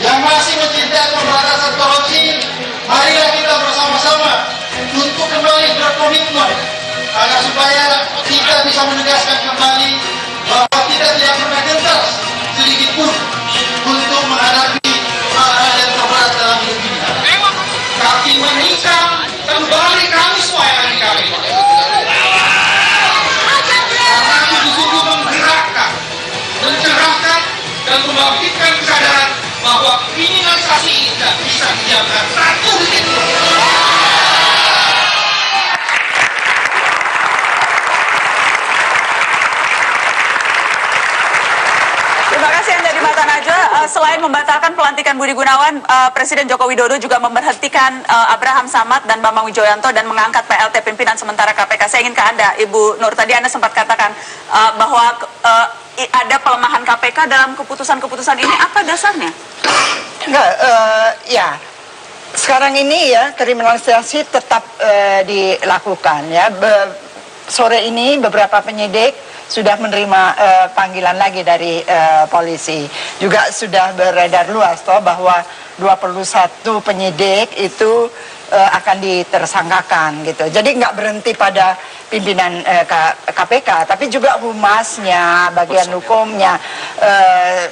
yang masih mencintai pemberantasan korupsi, marilah kita bersama-sama untuk kembali berkomitmen agar supaya kita bisa menegaskan kembali bahwa kita tidak pernah gentar sedikit pun untuk menghadapi hal-hal yang terberat dalam hidup ini. Kaki menikam kembali kami semua yang ada di kami. Karena itu sungguh menggerakkan, mencerahkan dan membangkitkan kesadaran bahwa kriminalisasi ini tidak bisa didiamkan satu detik pun. Terima kasih Anda di Mata Najwa. Selain membatalkan pelantikan Budi Gunawan, Presiden Joko Widodo juga memberhentikan Abraham Samad dan Bambang Wijoyanto dan mengangkat PLT pimpinan sementara KPK. Saya ingin ke Anda, Ibu Nur. Tadi Anda sempat katakan bahwa ada pelemahan KPK dalam keputusan-keputusan ini. Apa dasarnya? Enggak, ya. Sekarang ini ya kriminalisasi tetap dilakukan ya. Sore ini beberapa penyidik sudah menerima panggilan lagi dari polisi. Juga sudah beredar luas bahwa 21 penyidik itu akan ditersangkakan gitu. Jadi nggak berhenti pada pimpinan KPK, tapi juga humasnya, bagian hukumnya,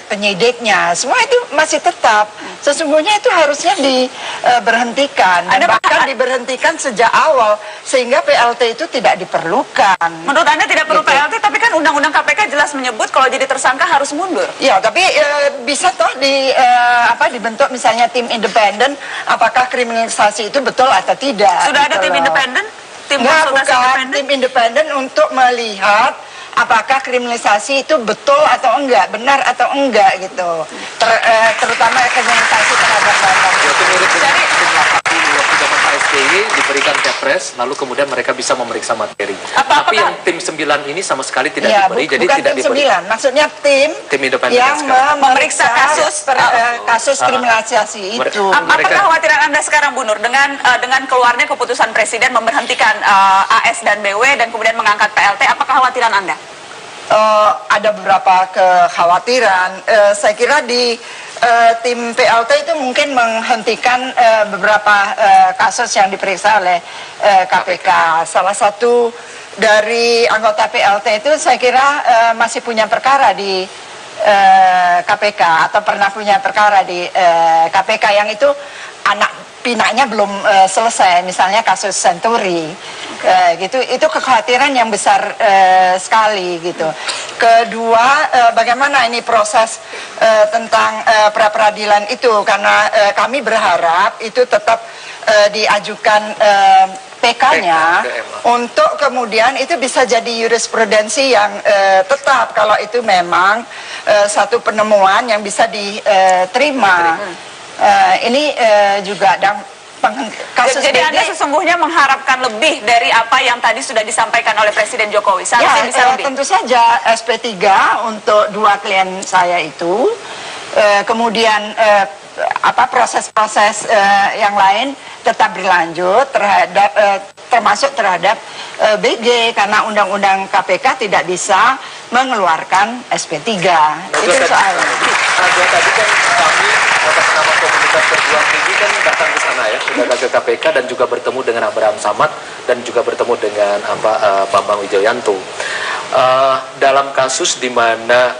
penyidiknya, semua itu masih tetap. Sesungguhnya itu harusnya diberhentikan, dan bahkan diberhentikan sejak awal sehingga PLT itu tidak diperlukan. Menurut Anda tidak perlu gitu. PLT, tapi kan Undang-Undang KPK jelas menyebut kalau jadi tersangka harus mundur. Ya, tapi bisa toh dibentuk misalnya tim independen, apakah kriminalisasi itu betul atau tidak? Sudah ada tim independen? Tim independen untuk melihat apakah kriminalisasi itu betul atau enggak, benar atau enggak gitu. Terutama kriminalisasi terhadap bangsa. Jadi zaman Pak SBY diberikan Kepres, lalu kemudian mereka bisa memeriksa materi. Tapi yang tim 9 ini sama sekali tidak diberi, jadi tidak diberi. Bukan tim 9, maksudnya tim independen yang memeriksa kasus kriminalisasi itu. Apa kekhawatiran Anda sekarang, Bu Nur, dengan keluarnya keputusan Presiden memberhentikan AS dan BW dan kemudian mengangkat PLT? Apa kekhawatiran Anda? Ada beberapa kekhawatiran. Saya kira di tim PLT itu mungkin menghentikan beberapa kasus yang diperiksa oleh KPK. Salah satu dari anggota PLT itu saya kira masih punya perkara di KPK atau pernah punya perkara di KPK yang itu anak pinaknya belum selesai, misalnya kasus Senturi, gitu. Itu kekhawatiran yang besar sekali gitu. Kedua, bagaimana ini proses tentang pra-peradilan itu, karena kami berharap itu tetap diajukan PK-nya untuk kemudian itu bisa jadi jurisprudensi yang tetap kalau itu memang satu penemuan yang bisa diterima. Ini juga kasus Jadi Anda BG, sesungguhnya mengharapkan lebih dari apa yang tadi sudah disampaikan oleh Presiden Jokowi. ya, Seharusnya bisa lebih. tentu saja SP3 untuk 2 klien saya itu, kemudian proses-proses yang lain tetap berlanjut terhadap termasuk terhadap BG, karena undang-undang KPK tidak bisa mengeluarkan SP3. Itu soalnya. Tadi kan kami atas nama komunitas Perjuang Tinggi kan datang ke sana ya, sudah datang ke KPK dan juga bertemu dengan Abraham Samad dan juga bertemu dengan Bambang Wijoyanto. Dalam kasus di mana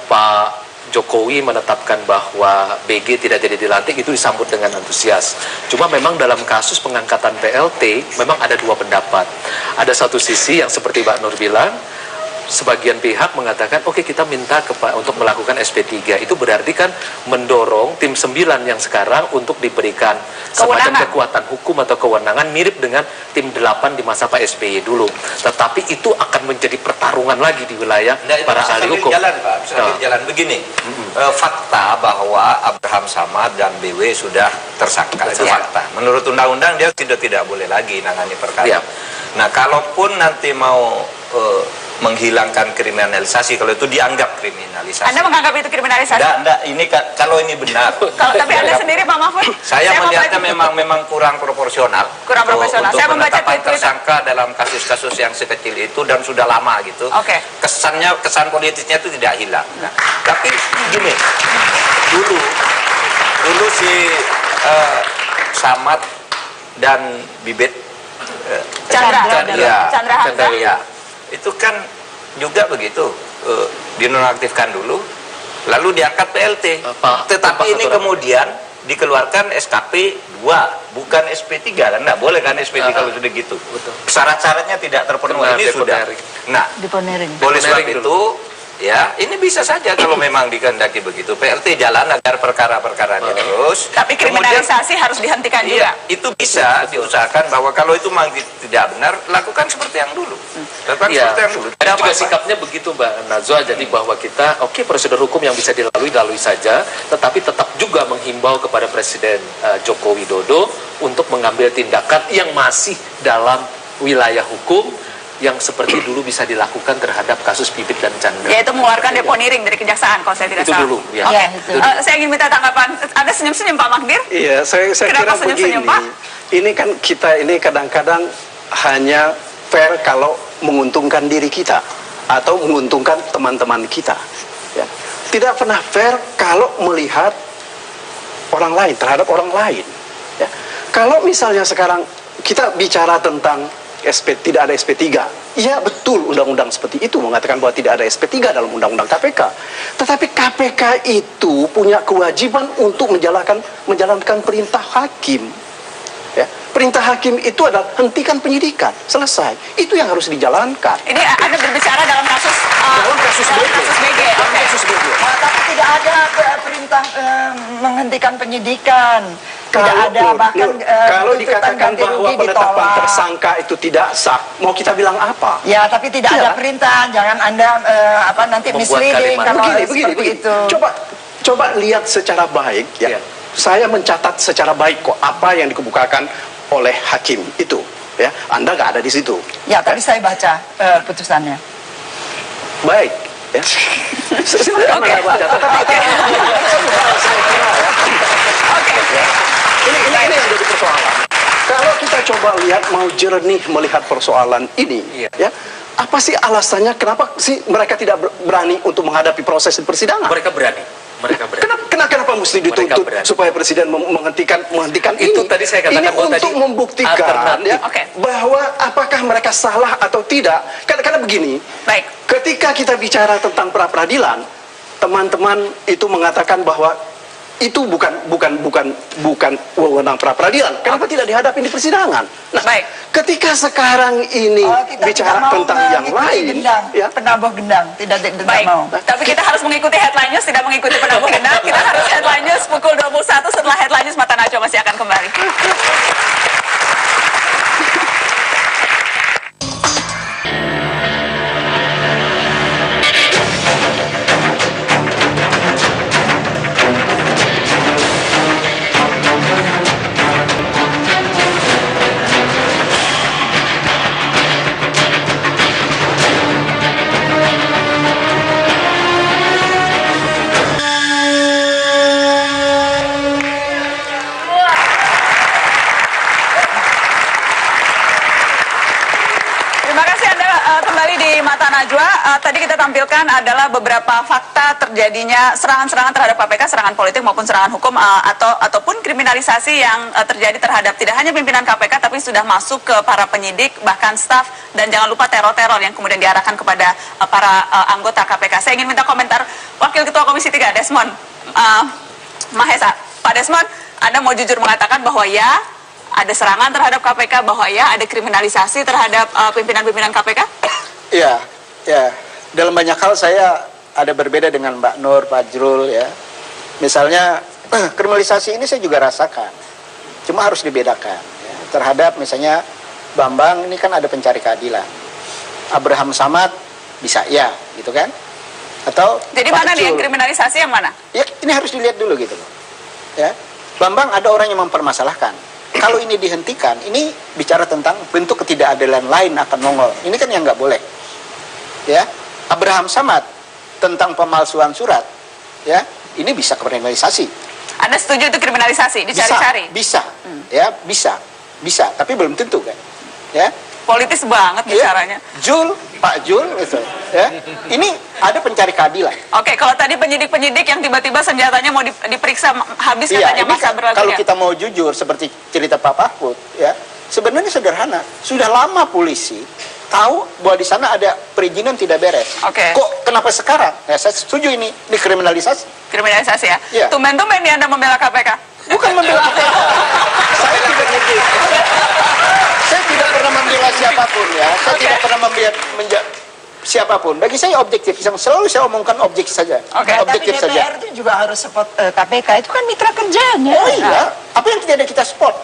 Pak Jokowi menetapkan bahwa BG tidak jadi dilantik, itu disambut dengan antusias. Cuma memang dalam kasus pengangkatan PLT memang ada dua pendapat. Ada satu sisi yang seperti Mbak Nur bilang, sebagian pihak mengatakan oke, kita minta untuk melakukan SP3. Itu berarti kan mendorong tim 9 yang sekarang untuk diberikan semacam kekuatan hukum atau kewenangan mirip dengan tim 8 di masa Pak SBY dulu. Tetapi itu akan menjadi pertarungan lagi di wilayah para ahli hukum. Jalan, Pak, jalan begini. Fakta bahwa Abraham Samad dan BW sudah tersangka, itu fakta. Menurut undang-undang dia tidak boleh lagi nangani perkara. Ya. Nah, kalaupun nanti mau menghilangkan kriminalisasi, kalau itu dianggap kriminalisasi. Anda menganggap itu kriminalisasi? Enggak, ini kalau ini benar. Tapi Anda sendiri, Pak Mahfud? Saya melihatnya memang kurang proporsional. Kurang proporsional. Untuk Saya membaca penetapan tweet-tweet tersangka dalam kasus-kasus yang sekecil itu dan sudah lama gitu. Oke. Kesan politisnya itu tidak hilang. Tapi gini, dulu si Samad dan Bibit Chandra Hamzah. ya, itu kan juga begitu, dinonaktifkan dulu, lalu diangkat PLT. Tetapi ini kemudian dikeluarkan SKP 2, bukan SP3, kan nggak boleh kan SP3 kalau sudah gitu. Syarat-syaratnya tidak terpenuhi, ini sudah. Nah, oleh sebab itu, ya, ini bisa saja kalau memang dikehendaki begitu. PLT jalan agar perkara-perkaranya terus. Tapi kriminalisasi harus dihentikan juga. Itu bisa diusahakan bahwa kalau itu memang tidak benar, lakukan seperti yang dulu. Lakukan seperti yang dulu. Dan juga sikapnya begitu, Mbak Najwa. Jadi bahwa kita, prosedur hukum yang bisa dilalui saja, tetapi tetap juga menghimbau kepada Presiden Joko Widodo untuk mengambil tindakan yang masih dalam wilayah hukum, yang seperti dulu bisa dilakukan terhadap kasus Bibit dan Chandra. Yaitu mengeluarkan deponiring dari kejaksaan, kalau saya tidak itu salah. Dulu, ya. Saya ingin minta tanggapan. Anda senyum-senyum, Pak Magdir? Iya, saya kira begini. Ini kan kita ini kadang-kadang hanya fair kalau menguntungkan diri kita atau menguntungkan teman-teman kita. Ya. Tidak pernah fair kalau melihat orang lain, terhadap orang lain. Ya. Kalau misalnya sekarang kita bicara tentang tidak ada SP3. Iya, betul, undang-undang seperti itu mengatakan bahwa tidak ada SP3 dalam undang-undang KPK. Tetapi KPK itu punya kewajiban untuk menjalankan perintah hakim. Ya, perintah hakim itu adalah hentikan penyidikan, selesai. Itu yang harus dijalankan. Ini Anda berbicara dalam kasus BG. Tapi tidak ada perintah menghentikan penyidikan. Tidak ada, bahkan kalau dikatakan bahwa penetapan tersangka itu tidak sah, mau kita bilang apa? Ya, tapi tidak ada perintah. Jangan Anda nanti misleading kalau seperti itu. Coba lihat secara baik ya. Saya mencatat secara baik kok apa yang dikemukakan oleh hakim itu. Ya, Anda nggak ada di situ. Ya, tapi saya baca putusannya. Baik. Ya. Silakan Anda baca. Ini yang jadi persoalan. Kalau kita coba lihat, mau jernih melihat persoalan ini, ya, apa sih alasannya? Kenapa sih mereka tidak berani untuk menghadapi proses persidangan? Mereka berani. Kenapa mesti dituntut supaya presiden menghentikan itu ini? Tadi saya katakan ini untuk membuktikan ya, bahwa apakah mereka salah atau tidak. Karena begini, ketika kita bicara tentang pra-peradilan, teman-teman itu mengatakan bahwa itu bukan wewenang pra-peradilan. Kenapa tidak dihadapi di persidangan? Nah, ketika sekarang ini bicara tentang yang lain, ya, penabuh gendang, tidak mau. Tapi kita harus mengikuti headline news, tidak mengikuti penabuh gendang. Kita harus headline news pukul 21. Setelah headline news, Mata Najwa masih akan kembali. tadi kita tampilkan adalah beberapa fakta terjadinya serangan-serangan terhadap KPK, serangan politik maupun serangan hukum ataupun kriminalisasi yang terjadi terhadap tidak hanya pimpinan KPK tapi sudah masuk ke para penyidik, bahkan staf, dan jangan lupa teror-teror yang kemudian diarahkan kepada para anggota KPK. Saya ingin minta komentar Wakil Ketua Komisi 3 Desmond Mahesa. Pak Desmond, Anda mau jujur mengatakan bahwa ya ada serangan terhadap KPK, bahwa ya ada kriminalisasi terhadap pimpinan-pimpinan KPK? Ya, dalam banyak hal saya ada berbeda dengan Mbak Nur, Pak Jrul ya. Misalnya kriminalisasi ini saya juga rasakan, cuma harus dibedakan ya. Terhadap misalnya Bambang ini kan ada pencari keadilan, Abraham Samad bisa ya, gitu kan? Atau jadi Pak mana nih yang Jul. kriminalisasi yang mana? Ya ini harus dilihat dulu gitu loh. Ya, Bambang ada orang yang mempermasalahkan. Kalau ini dihentikan, ini bicara tentang bentuk ketidakadilan lain akan nongol. Ini kan yang nggak boleh. Ya, Abraham Samad tentang pemalsuan surat, ya, ini bisa kriminalisasi. Anda setuju itu kriminalisasi, dicari-cari? Bisa, ya, bisa, tapi belum tentu kan, ya. Politis banget bicaranya. Pak Jul, gitu, ya. Ini ada pencari keadilan. Oke, kalau tadi penyidik-penyidik yang tiba-tiba senjatanya mau diperiksa habis Iya, katanya ini masa berlakunya. kalau kita mau jujur seperti cerita Pak Mahfud, ya, sebenarnya sederhana. Sudah lama polisi tahu bahwa di sana ada perizinan tidak beres. Oke. Kok kenapa sekarang? Ya, saya setuju ini dikriminalisasi. Kriminalisasi ya? Iya. Tumben-tumben nih Anda membela KPK. Bukan membela KPK. Saya tidak nyebut. Saya tidak pernah membela siapapun ya. Saya tidak pernah membela siapapun. Bagi saya objektif. Yang selalu saya omongkan objektif saja. Oke. Objektif Tapi DPR saja. itu juga harus support KPK, itu kan mitra kerjanya. Oh iya. Apa yang tidak ada kita support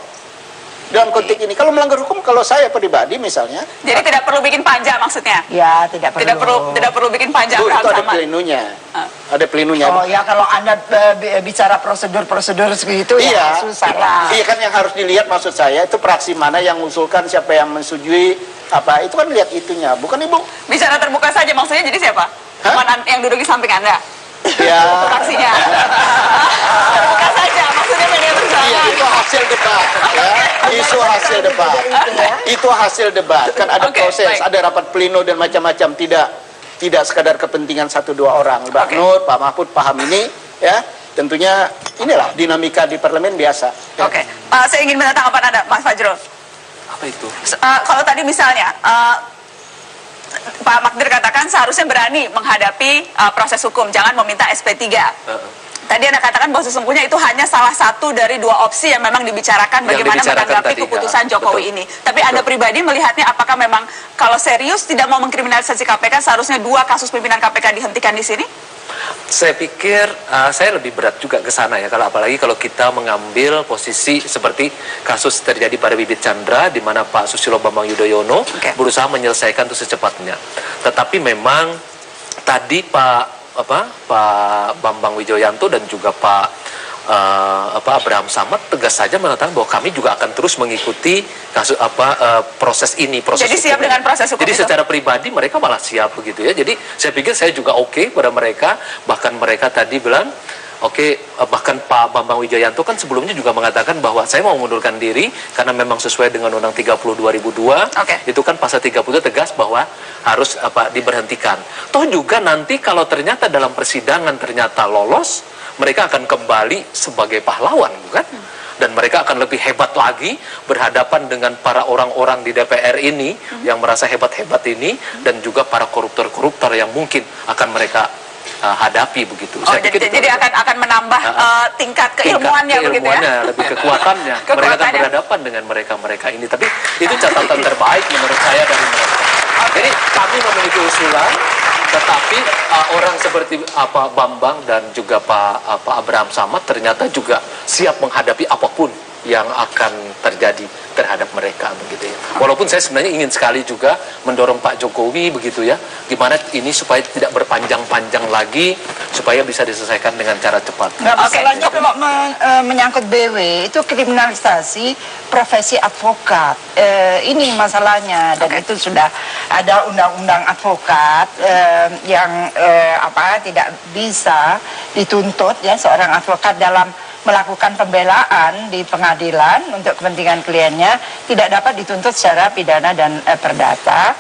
dalam konteks ini? Kalau melanggar hukum, kalau saya pribadi misalnya, Jadi tidak perlu bikin panja maksudnya? Ya, tidak perlu. Tidak perlu bikin panja itu Abraham ada Samad. plenonya. Ada plenonya. Oh ya, kalau Anda bicara prosedur-prosedur segitu Iya, ya susah lah. iya kan yang harus dilihat maksud saya itu praksi mana yang mengusulkan, siapa yang menyetujui apa itu kan lihat itunya, bukan Ibu. Bicara terbuka saja maksudnya jadi siapa? Hah? Teman yang duduk di samping Anda? Ya. Fraksinya? Terbuka saja, maksudnya media Iya, perjuangan. itu hasil debat ya. Isu hasil debat. Itu hasil debat. Kan ada Oke, proses, baik. ada rapat pleno dan macam-macam, tidak sekadar kepentingan 1-2 orang. Mbak Oke. Nur, Pak Mahfud paham ini ya. Tentunya inilah dinamika di parlemen biasa. Ya. Oke, saya ingin minta tanggapan Anda, Mas Fajrul. Apa itu? Kalau tadi misalnya Pak Magdir katakan seharusnya berani menghadapi proses hukum, jangan meminta SP3. Tadi Anda katakan bahwa sesungguhnya itu hanya salah satu dari 2 opsi yang memang dibicarakan Yang bagaimana dibicarakan menanggapi tadi, keputusan ya, Jokowi betul. ini. Tapi Anda pribadi melihatnya apakah memang kalau serius tidak mau mengkriminalisasi KPK seharusnya 2 kasus pimpinan KPK dihentikan di sini? Saya pikir saya lebih berat juga ke sana ya, kalau apalagi kalau kita mengambil posisi seperti kasus terjadi pada Bibit Chandra di mana Pak Susilo Bambang Yudhoyono berusaha menyelesaikan itu secepatnya. Tetapi memang tadi Pak Bambang Wijoyanto dan juga Pak Abraham Samad tegas saja mengatakan bahwa kami juga akan terus mengikuti kasus proses ini, proses Jadi siap hukum dengan ini. proses hukum Jadi itu? secara pribadi mereka malah siap begitu ya. Jadi saya pikir saya juga oke pada mereka, bahkan mereka tadi bilang bahkan Pak Bambang Wijoyanto kan sebelumnya juga mengatakan bahwa saya mau mengundurkan diri karena memang sesuai dengan Undang 30 2002. Itu kan pasal 30 tegas bahwa harus diberhentikan. Toh juga nanti kalau ternyata dalam persidangan ternyata lolos, mereka akan kembali sebagai pahlawan, bukan? Dan mereka akan lebih hebat lagi berhadapan dengan para orang-orang di DPR ini yang merasa hebat-hebat ini, dan juga para koruptor-koruptor yang mungkin akan mereka hadapi begitu. Oh, jadi akan menambah tingkat keilmuannya begitu ya? Lebih kekuatannya. Mereka akan berhadapan dengan mereka-mereka ini. Tapi itu catatan terbaik menurut saya dari mereka. Jadi kami memiliki usulan, tetapi orang seperti Bambang dan juga Pak Abraham Samad ternyata juga siap menghadapi apapun yang akan terjadi terhadap mereka begitu ya. Walaupun saya sebenarnya ingin sekali juga mendorong Pak Jokowi begitu ya, gimana ini supaya tidak berpanjang-panjang lagi, supaya bisa diselesaikan dengan cara cepat. Nah, masalahnya kalau menyangkut BW itu kriminalisasi profesi advokat. Ini masalahnya, dan itu sudah ada undang-undang advokat yang tidak bisa dituntut ya seorang advokat dalam melakukan pembelaan di pengadilan untuk kepentingan kliennya tidak dapat dituntut secara pidana dan perdata.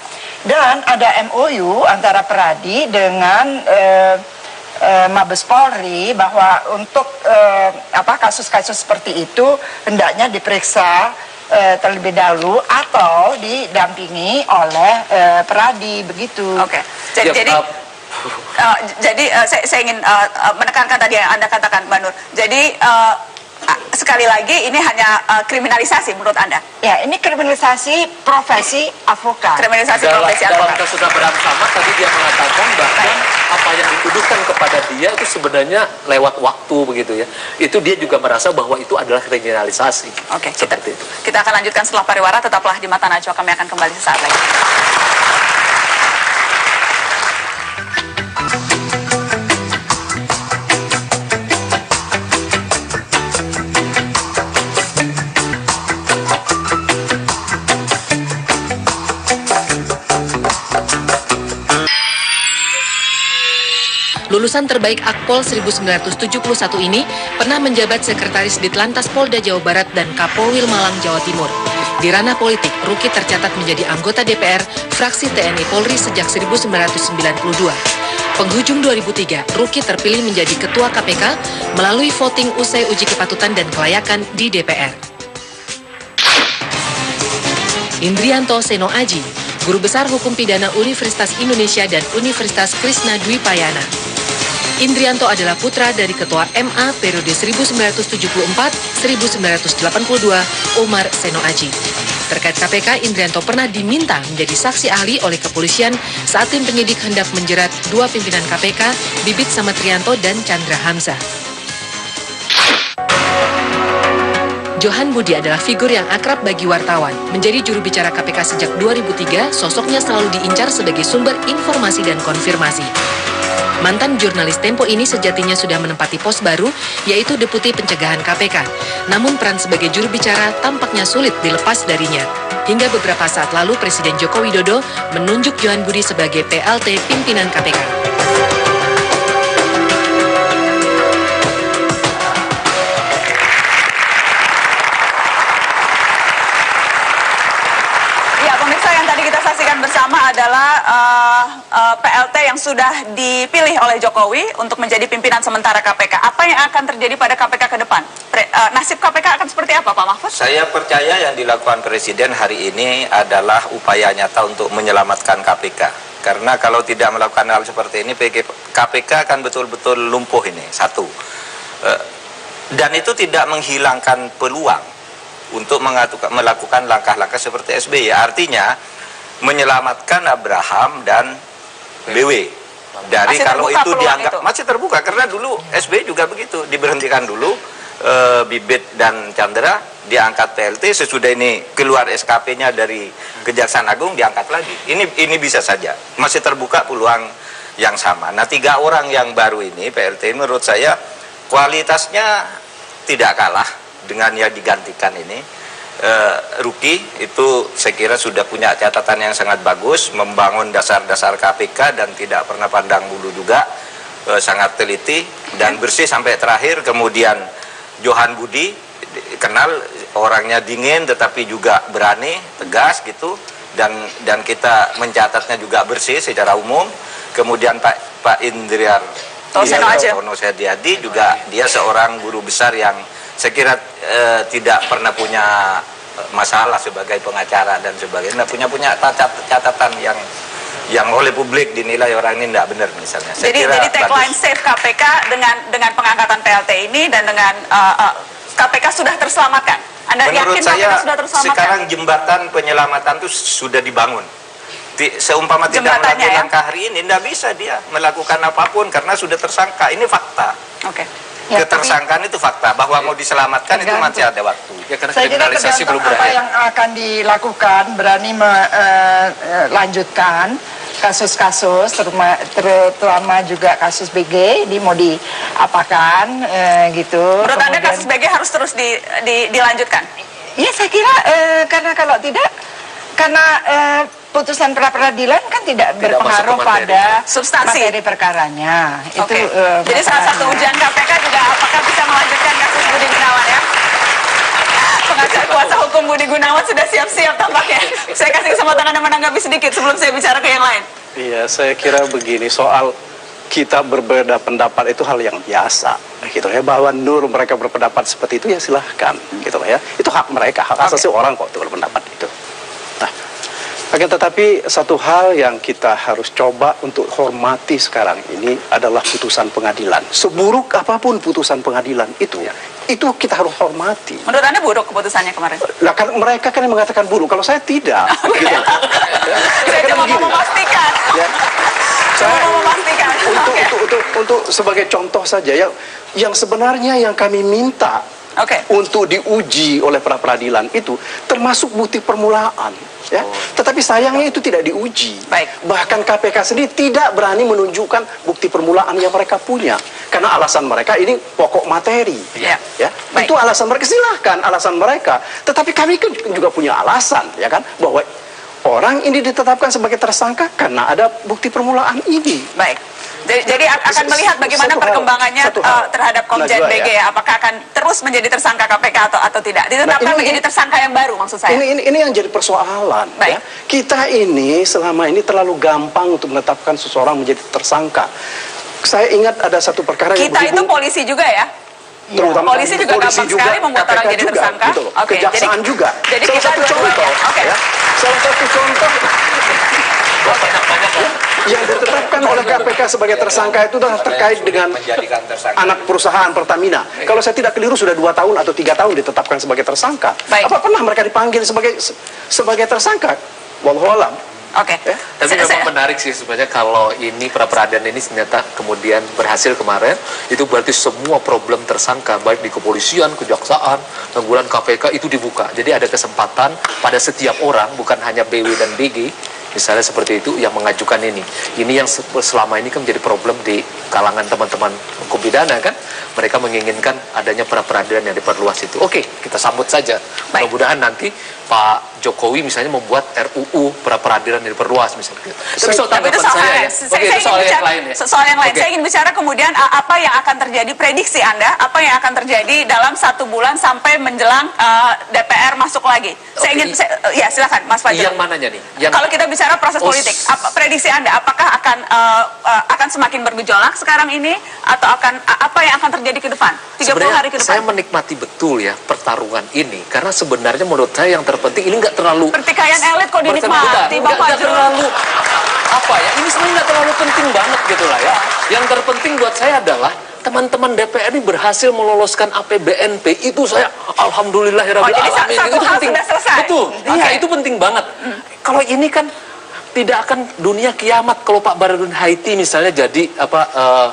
Dan ada MOU antara Peradi dengan Mabes Polri bahwa untuk kasus-kasus seperti itu hendaknya diperiksa terlebih dahulu atau didampingi oleh Peradi, begitu. Oke. Jadi saya ingin menekankan tadi yang Anda katakan, Mbak Nur. Jadi sekali lagi ini hanya kriminalisasi menurut Anda? Ya, ini kriminalisasi profesi advokat. Kriminalisasi Dalam profesi advokat. kasus Abraham Samad tadi dia mengatakan bahkan apa yang dituduhkan kepada dia itu sebenarnya lewat waktu begitu ya. Itu dia juga merasa bahwa itu adalah kriminalisasi. Oke, seperti itu. Kita akan lanjutkan setelah pariwara. Tetaplah di Mata Najwa, kami akan kembali sesaat lagi. Lulusan terbaik Akpol 1971 ini pernah menjabat Sekretaris Ditlantas Polda Jawa Barat dan Kapolwil Malang, Jawa Timur. Di ranah politik, Ruki tercatat menjadi anggota DPR fraksi TNI Polri sejak 1992. Penghujung 2003, Ruki terpilih menjadi Ketua KPK melalui voting usai uji kepatutan dan kelayakan di DPR. Indrianto Seno Aji, Guru Besar Hukum Pidana Universitas Indonesia dan Universitas Krishna Dwipayana. Indrianto adalah putra dari Ketua MA periode 1974-1982, Omar Seno Aji. Terkait KPK, Indrianto pernah diminta menjadi saksi ahli oleh kepolisian saat tim penyidik hendak menjerat dua pimpinan KPK, Bibit Samatrianto dan Chandra Hamzah. Johan Budi adalah figur yang akrab bagi wartawan. Menjadi juru bicara KPK sejak 2003, sosoknya selalu diincar sebagai sumber informasi dan konfirmasi. Mantan jurnalis Tempo ini sejatinya sudah menempati pos baru, yaitu Deputi Pencegahan KPK. Namun peran sebagai juru bicara tampaknya sulit dilepas darinya. Hingga beberapa saat lalu Presiden Joko Widodo menunjuk Johan Budi sebagai PLT pimpinan KPK. Bersama adalah PLT yang sudah dipilih oleh Jokowi untuk menjadi pimpinan sementara KPK. Apa yang akan terjadi pada KPK ke depan? Nasib KPK akan seperti apa, Pak Mahfud? Saya percaya yang dilakukan Presiden hari ini adalah upaya nyata untuk menyelamatkan KPK. Karena kalau tidak melakukan hal seperti ini, KPK akan betul-betul lumpuh ini. Satu. Dan itu tidak menghilangkan peluang untuk melakukan langkah-langkah seperti SBY. Artinya menyelamatkan Abraham dan BW dari kalau itu dianggap masih terbuka, karena dulu SBY juga begitu, diberhentikan dulu Bibit dan Chandra, diangkat PLT, sesudah ini keluar SKP-nya dari Kejaksaan Agung diangkat lagi. Ini bisa saja masih terbuka peluang yang sama. Nah, 3 orang yang baru ini PLT menurut saya kualitasnya tidak kalah dengan yang digantikan ini. Ruki itu saya kira sudah punya catatan yang sangat bagus, membangun dasar-dasar KPK dan tidak pernah pandang bulu juga, sangat teliti dan bersih sampai terakhir. Kemudian Johan Budi kenal orangnya dingin tetapi juga berani, tegas gitu, dan kita mencatatnya juga bersih secara umum. Kemudian Pak Indrianto Seno Aji juga dia seorang guru besar yang saya kira tidak pernah punya masalah sebagai pengacara dan sebagainya, punya catatan yang oleh publik dinilai orang ini tidak benar misalnya. Jadi tagline save KPK dengan pengangkatan PLT ini dan dengan KPK sudah terselamatkan. Anda menurut yakin saya KPK sudah terselamatkan? Sekarang jembatan penyelamatan itu sudah dibangun. Seumpama tidak melakukan langkah hari ini, tidak bisa dia melakukan apapun karena sudah tersangka. Ini fakta. Oke. Ya, ketersangkaan itu fakta, bahwa mau diselamatkan itu masih ada waktu. Ya, karena saya kira kriminalisasi belum apa berakhir. yang akan dilakukan, berani melanjutkan kasus-kasus, terutama juga kasus BG, mau diapakan gitu. Menurut Anda kasus BG harus terus dilanjutkan? Ya, saya kira karena kalau tidak, karena putusan pra-peradilan kan tidak berpengaruh pada substansi materi perkaranya. Itu jadi salah satu ujian KPK juga apakah bisa melanjutkan kasus Budi Gunawan ya. pengacara kuasa hukum Budi Gunawan sudah siap-siap tampaknya. Saya kasih kesempatan Anda menanggapi sedikit sebelum saya bicara ke yang lain. Iya, saya kira begini, soal kita berbeda pendapat itu hal yang biasa, gitu ya. Bahwa mereka berpendapat seperti itu ya silahkan, gitu ya. Itu hak mereka, hak asasi orang kok untuk berpendapat itu. Nah, akan tetapi satu hal yang kita harus coba untuk hormati sekarang ini adalah putusan pengadilan. Seburuk apapun putusan pengadilan itu kita harus hormati. Menurut Anda buruk keputusannya kemarin? Lah kan mereka kan yang mengatakan buruk, kalau saya tidak. Gitu. Saya cuma mau memastikan. Ya. Saya mau memastikan. Untuk sebagai contoh saja yang sebenarnya yang kami minta untuk diuji oleh pra peradilan itu termasuk bukti permulaan, ya. Tetapi sayangnya itu tidak diuji. Bahkan KPK sendiri tidak berani menunjukkan bukti permulaan yang mereka punya karena alasan mereka ini pokok materi. Ya. Itu alasan mereka, silahkan alasan mereka. Tetapi kami kan juga punya alasan, ya kan, bahwa orang ini ditetapkan sebagai tersangka karena ada bukti permulaan ini. Baik. Jadi akan melihat bagaimana perkembangannya terhadap Komjen BG ya. Apakah akan terus menjadi tersangka KPK atau tidak? Ditetapkan menjadi tersangka yang baru maksud saya. Ini yang jadi persoalan. Ya. Kita ini selama ini terlalu gampang untuk menetapkan seseorang menjadi tersangka. Saya ingat ada satu perkara yang kita itu polisi juga ya. Terutama polisi juga gampang sekali membuat orang jadi tersangka. Gitu. Kejaksaan juga. Jadi salah kita satu contoh. Ya. Salah satu contoh. Yang ditetapkan oleh KPK sebagai tersangka itu adalah terkait dengan anak perusahaan Pertamina. Kalau saya tidak keliru sudah 2 tahun atau 3 tahun ditetapkan sebagai tersangka. Apa pernah mereka dipanggil sebagai tersangka? Wallahu a'lam. Tapi memang menarik sih sebenarnya kalau ini pra peradilan ini ternyata kemudian berhasil kemarin, itu berarti semua problem tersangka baik di kepolisian, kejaksaan, kemudian KPK itu dibuka. Jadi ada kesempatan pada setiap orang, bukan hanya BW dan BG, misalnya seperti itu yang mengajukan ini. Ini yang selama ini kan menjadi problem di kalangan teman-teman hukum pidana kan. Mereka menginginkan adanya pra peradilan yang diperluas itu. Oke, kita sambut saja. Mudah-mudahan nanti Pak Jokowi misalnya membuat RUU pra peradilan yang diperluas misalnya. Tapi soal tanggapan saya ya. Itu soal yang lain ya. Soal yang lain. Saya ingin bicara kemudian apa yang akan terjadi, prediksi Anda, apa yang akan terjadi dalam 1 bulan sampai menjelang DPR masuk lagi. Saya ingin, ya silakan Mas Fajar. Yang mananya nih? Kalau kita bicara proses politik, prediksi Anda, apakah akan semakin bergejolak sekarang ini atau apa yang akan terjadi ke depan? 30 hari ke depan. Saya menikmati betul ya pertarungan ini karena sebenarnya menurut saya yang terpenting ini nggak terlalu pertikaian elit kok dinikmati, nggak terlalu apa ya, ini sebenarnya nggak terlalu penting banget gitu lah ya. Yang terpenting buat saya adalah teman-teman DPR ini berhasil meloloskan APBNP, itu saya alhamdulillahirabbil alamin. Itu penting. Betul. Iya, itu penting banget. Kalau ini kan tidak akan dunia kiamat kalau Pak Baharudin Haiti misalnya jadi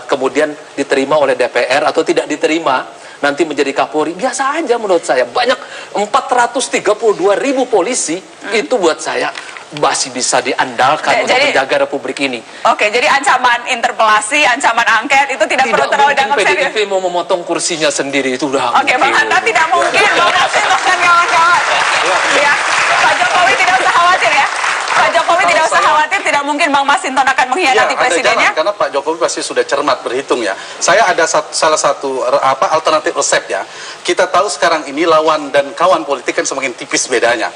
kemudian diterima oleh DPR atau tidak diterima nanti menjadi Kapolri. Biasa aja menurut saya. Banyak 432.000 polisi itu buat saya masih bisa diandalkan untuk menjaga Republik ini. Oke, jadi ancaman interpelasi, ancaman angket itu tidak perlu terlalu dianggap serius. PDIP mau memotong kursinya sendiri itu udah. Oke, Bang Hanta tidak mungkin. Bang Masinton dan kawan-kawan. Ya, Pak Jokowi tidak usah khawatir ya. Pak Jokowi tidak usah khawatir, tidak mungkin Bang Masinton akan mengkhianati presidennya. Karena Pak Jokowi pasti sudah cermat berhitung ya. Saya ada salah satu alternatif resep ya. Kita tahu sekarang ini lawan dan kawan politik kan semakin tipis bedanya.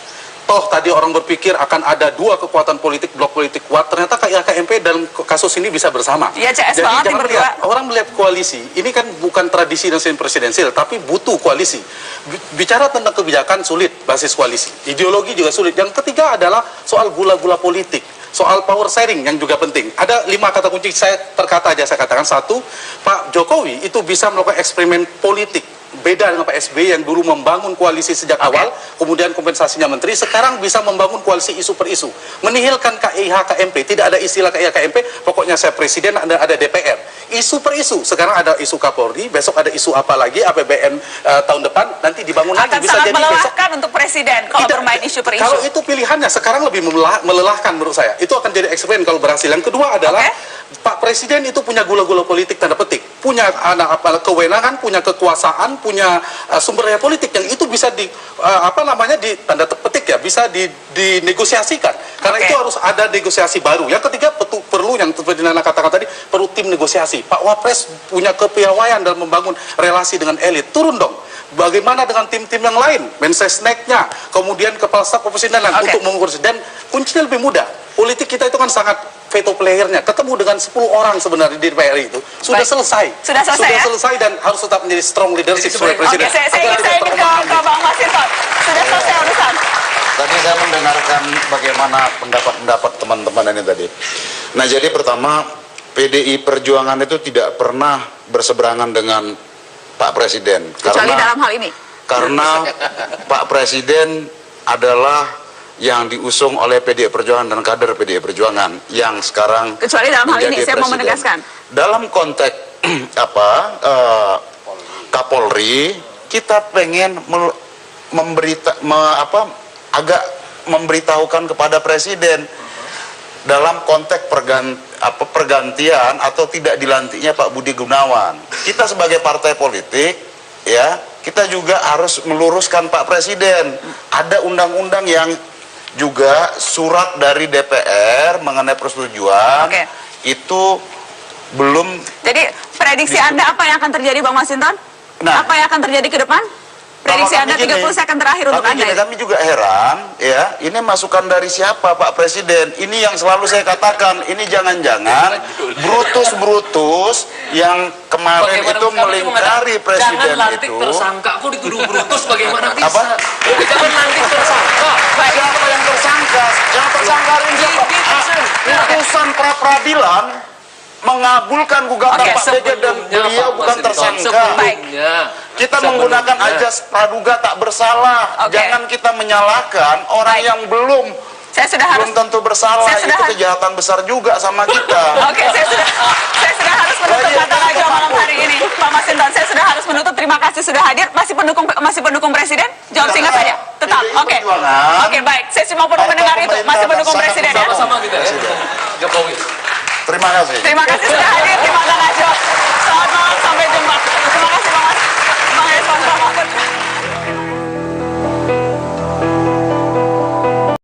Toh tadi orang berpikir akan ada 2 kekuatan politik, blok politik kuat. Ternyata KMP dalam kasus ini bisa bersama. Iya, CS jadi banget jangan berdua. Orang melihat koalisi, ini kan bukan tradisi dan sistem presidensial, tapi butuh koalisi. Bicara tentang kebijakan sulit, basis koalisi. Ideologi juga sulit. Yang ketiga adalah soal gula-gula politik. Soal power sharing yang juga penting. Ada 5 kata kunci, saya terkata aja saya katakan. 1, Pak Jokowi itu bisa melakukan eksperimen politik. Beda dengan Pak SBY yang dulu membangun koalisi sejak awal, kemudian kompensasinya menteri, sekarang bisa membangun koalisi isu per isu. Menihilkan KIH KMP, tidak ada istilah KIH KMP, pokoknya saya presiden, ada DPR. Isu per isu, sekarang ada isu Kapolri, besok ada isu apa lagi, APBN tahun depan, nanti dibangun lagi. Akan sangat melelahkan untuk presiden kalau bermain isu per isu. Kalau itu pilihannya, sekarang lebih melelahkan menurut saya. Itu akan jadi eksperimen kalau berhasil. Yang kedua adalah, Pak Presiden itu punya gula-gula politik tanda petik, punya kewenangan, punya kekuasaan, punya sumber daya politik yang itu bisa di tanda petik ya, bisa dinegosiasikan. Karena itu harus ada negosiasi baru. Yang ketiga perlu yang seperti Nana katakan tadi, perlu tim tim negosiasi. Pak Wapres punya kepiawaian dalam membangun relasi dengan elit. Turun dong. Bagaimana dengan tim-tim yang lain? Mensesneknya, kemudian kepala staf kepresidenan untuk mengurus. Dan kuncinya lebih mudah. Politik kita itu kan sangat veto playernya. Ketemu dengan 10 orang sebenarnya di DPR itu sudah selesai. Sudah selesai Dan harus tetap menjadi strong leadership sebagai presiden. Oke, saya ingin ke Bang Masinton. Sudah selesai urusan. Tadi saya mendengarkan bagaimana pendapat-pendapat teman-teman ini tadi. Nah, jadi pertama, PDI Perjuangan itu tidak pernah berseberangan dengan Pak Presiden. Kecuali dalam hal ini. Karena Pak Presiden adalah yang diusung oleh PDI Perjuangan dan kader PDI Perjuangan yang sekarang Kecuali dalam hal ini, saya mau presiden. menegaskan. Dalam konteks Kapolri, kita pengen agak memberitahukan kepada Presiden dalam konteks pergantian atau tidak dilantiknya Pak Budi Gunawan. Kita sebagai partai politik, ya, kita juga harus meluruskan Pak Presiden. Ada undang-undang yang juga surat dari DPR mengenai persetujuan itu belum. Jadi prediksi Anda apa yang akan terjadi, Bang Masinton? Apa yang akan terjadi ke depan? Prediksi Anda 30 second terakhir untuk Anda. Kami juga heran, ya, ini masukan dari siapa Pak Presiden? Ini yang selalu saya katakan, ini jangan-jangan Brutus-Brutus yang kemarin itu melingkari Presiden jangan lantik itu. tersangka, aku dituduh Brutus bagaimana bisa? Apa? Jangan lantik tersangka. Siapa yang tersangka? Yang tersangka ini siapa? Putusan pra-peradilan mengabulkan gugatan Pak BG dan beliau bukan tersangka. Kita menggunakan ajas praduga tak bersalah. Jangan kita menyalahkan orang yang belum tentu bersalah. Itu kejahatan besar juga sama kita. Oke, saya sudah harus menutup kata raja malam hari ini, Pak Masinton. Saya sudah harus menutup. Terima kasih sudah hadir. Masih pendukung Presiden? Jawab singkat saja. Tetap. Oke. Oke, baik. Saya cuma perlu mendengar itu. Masih pendukung Presiden ya? Sama-sama gitu ya. Jokowi. Terima kasih. Terima kasih sudah hadir.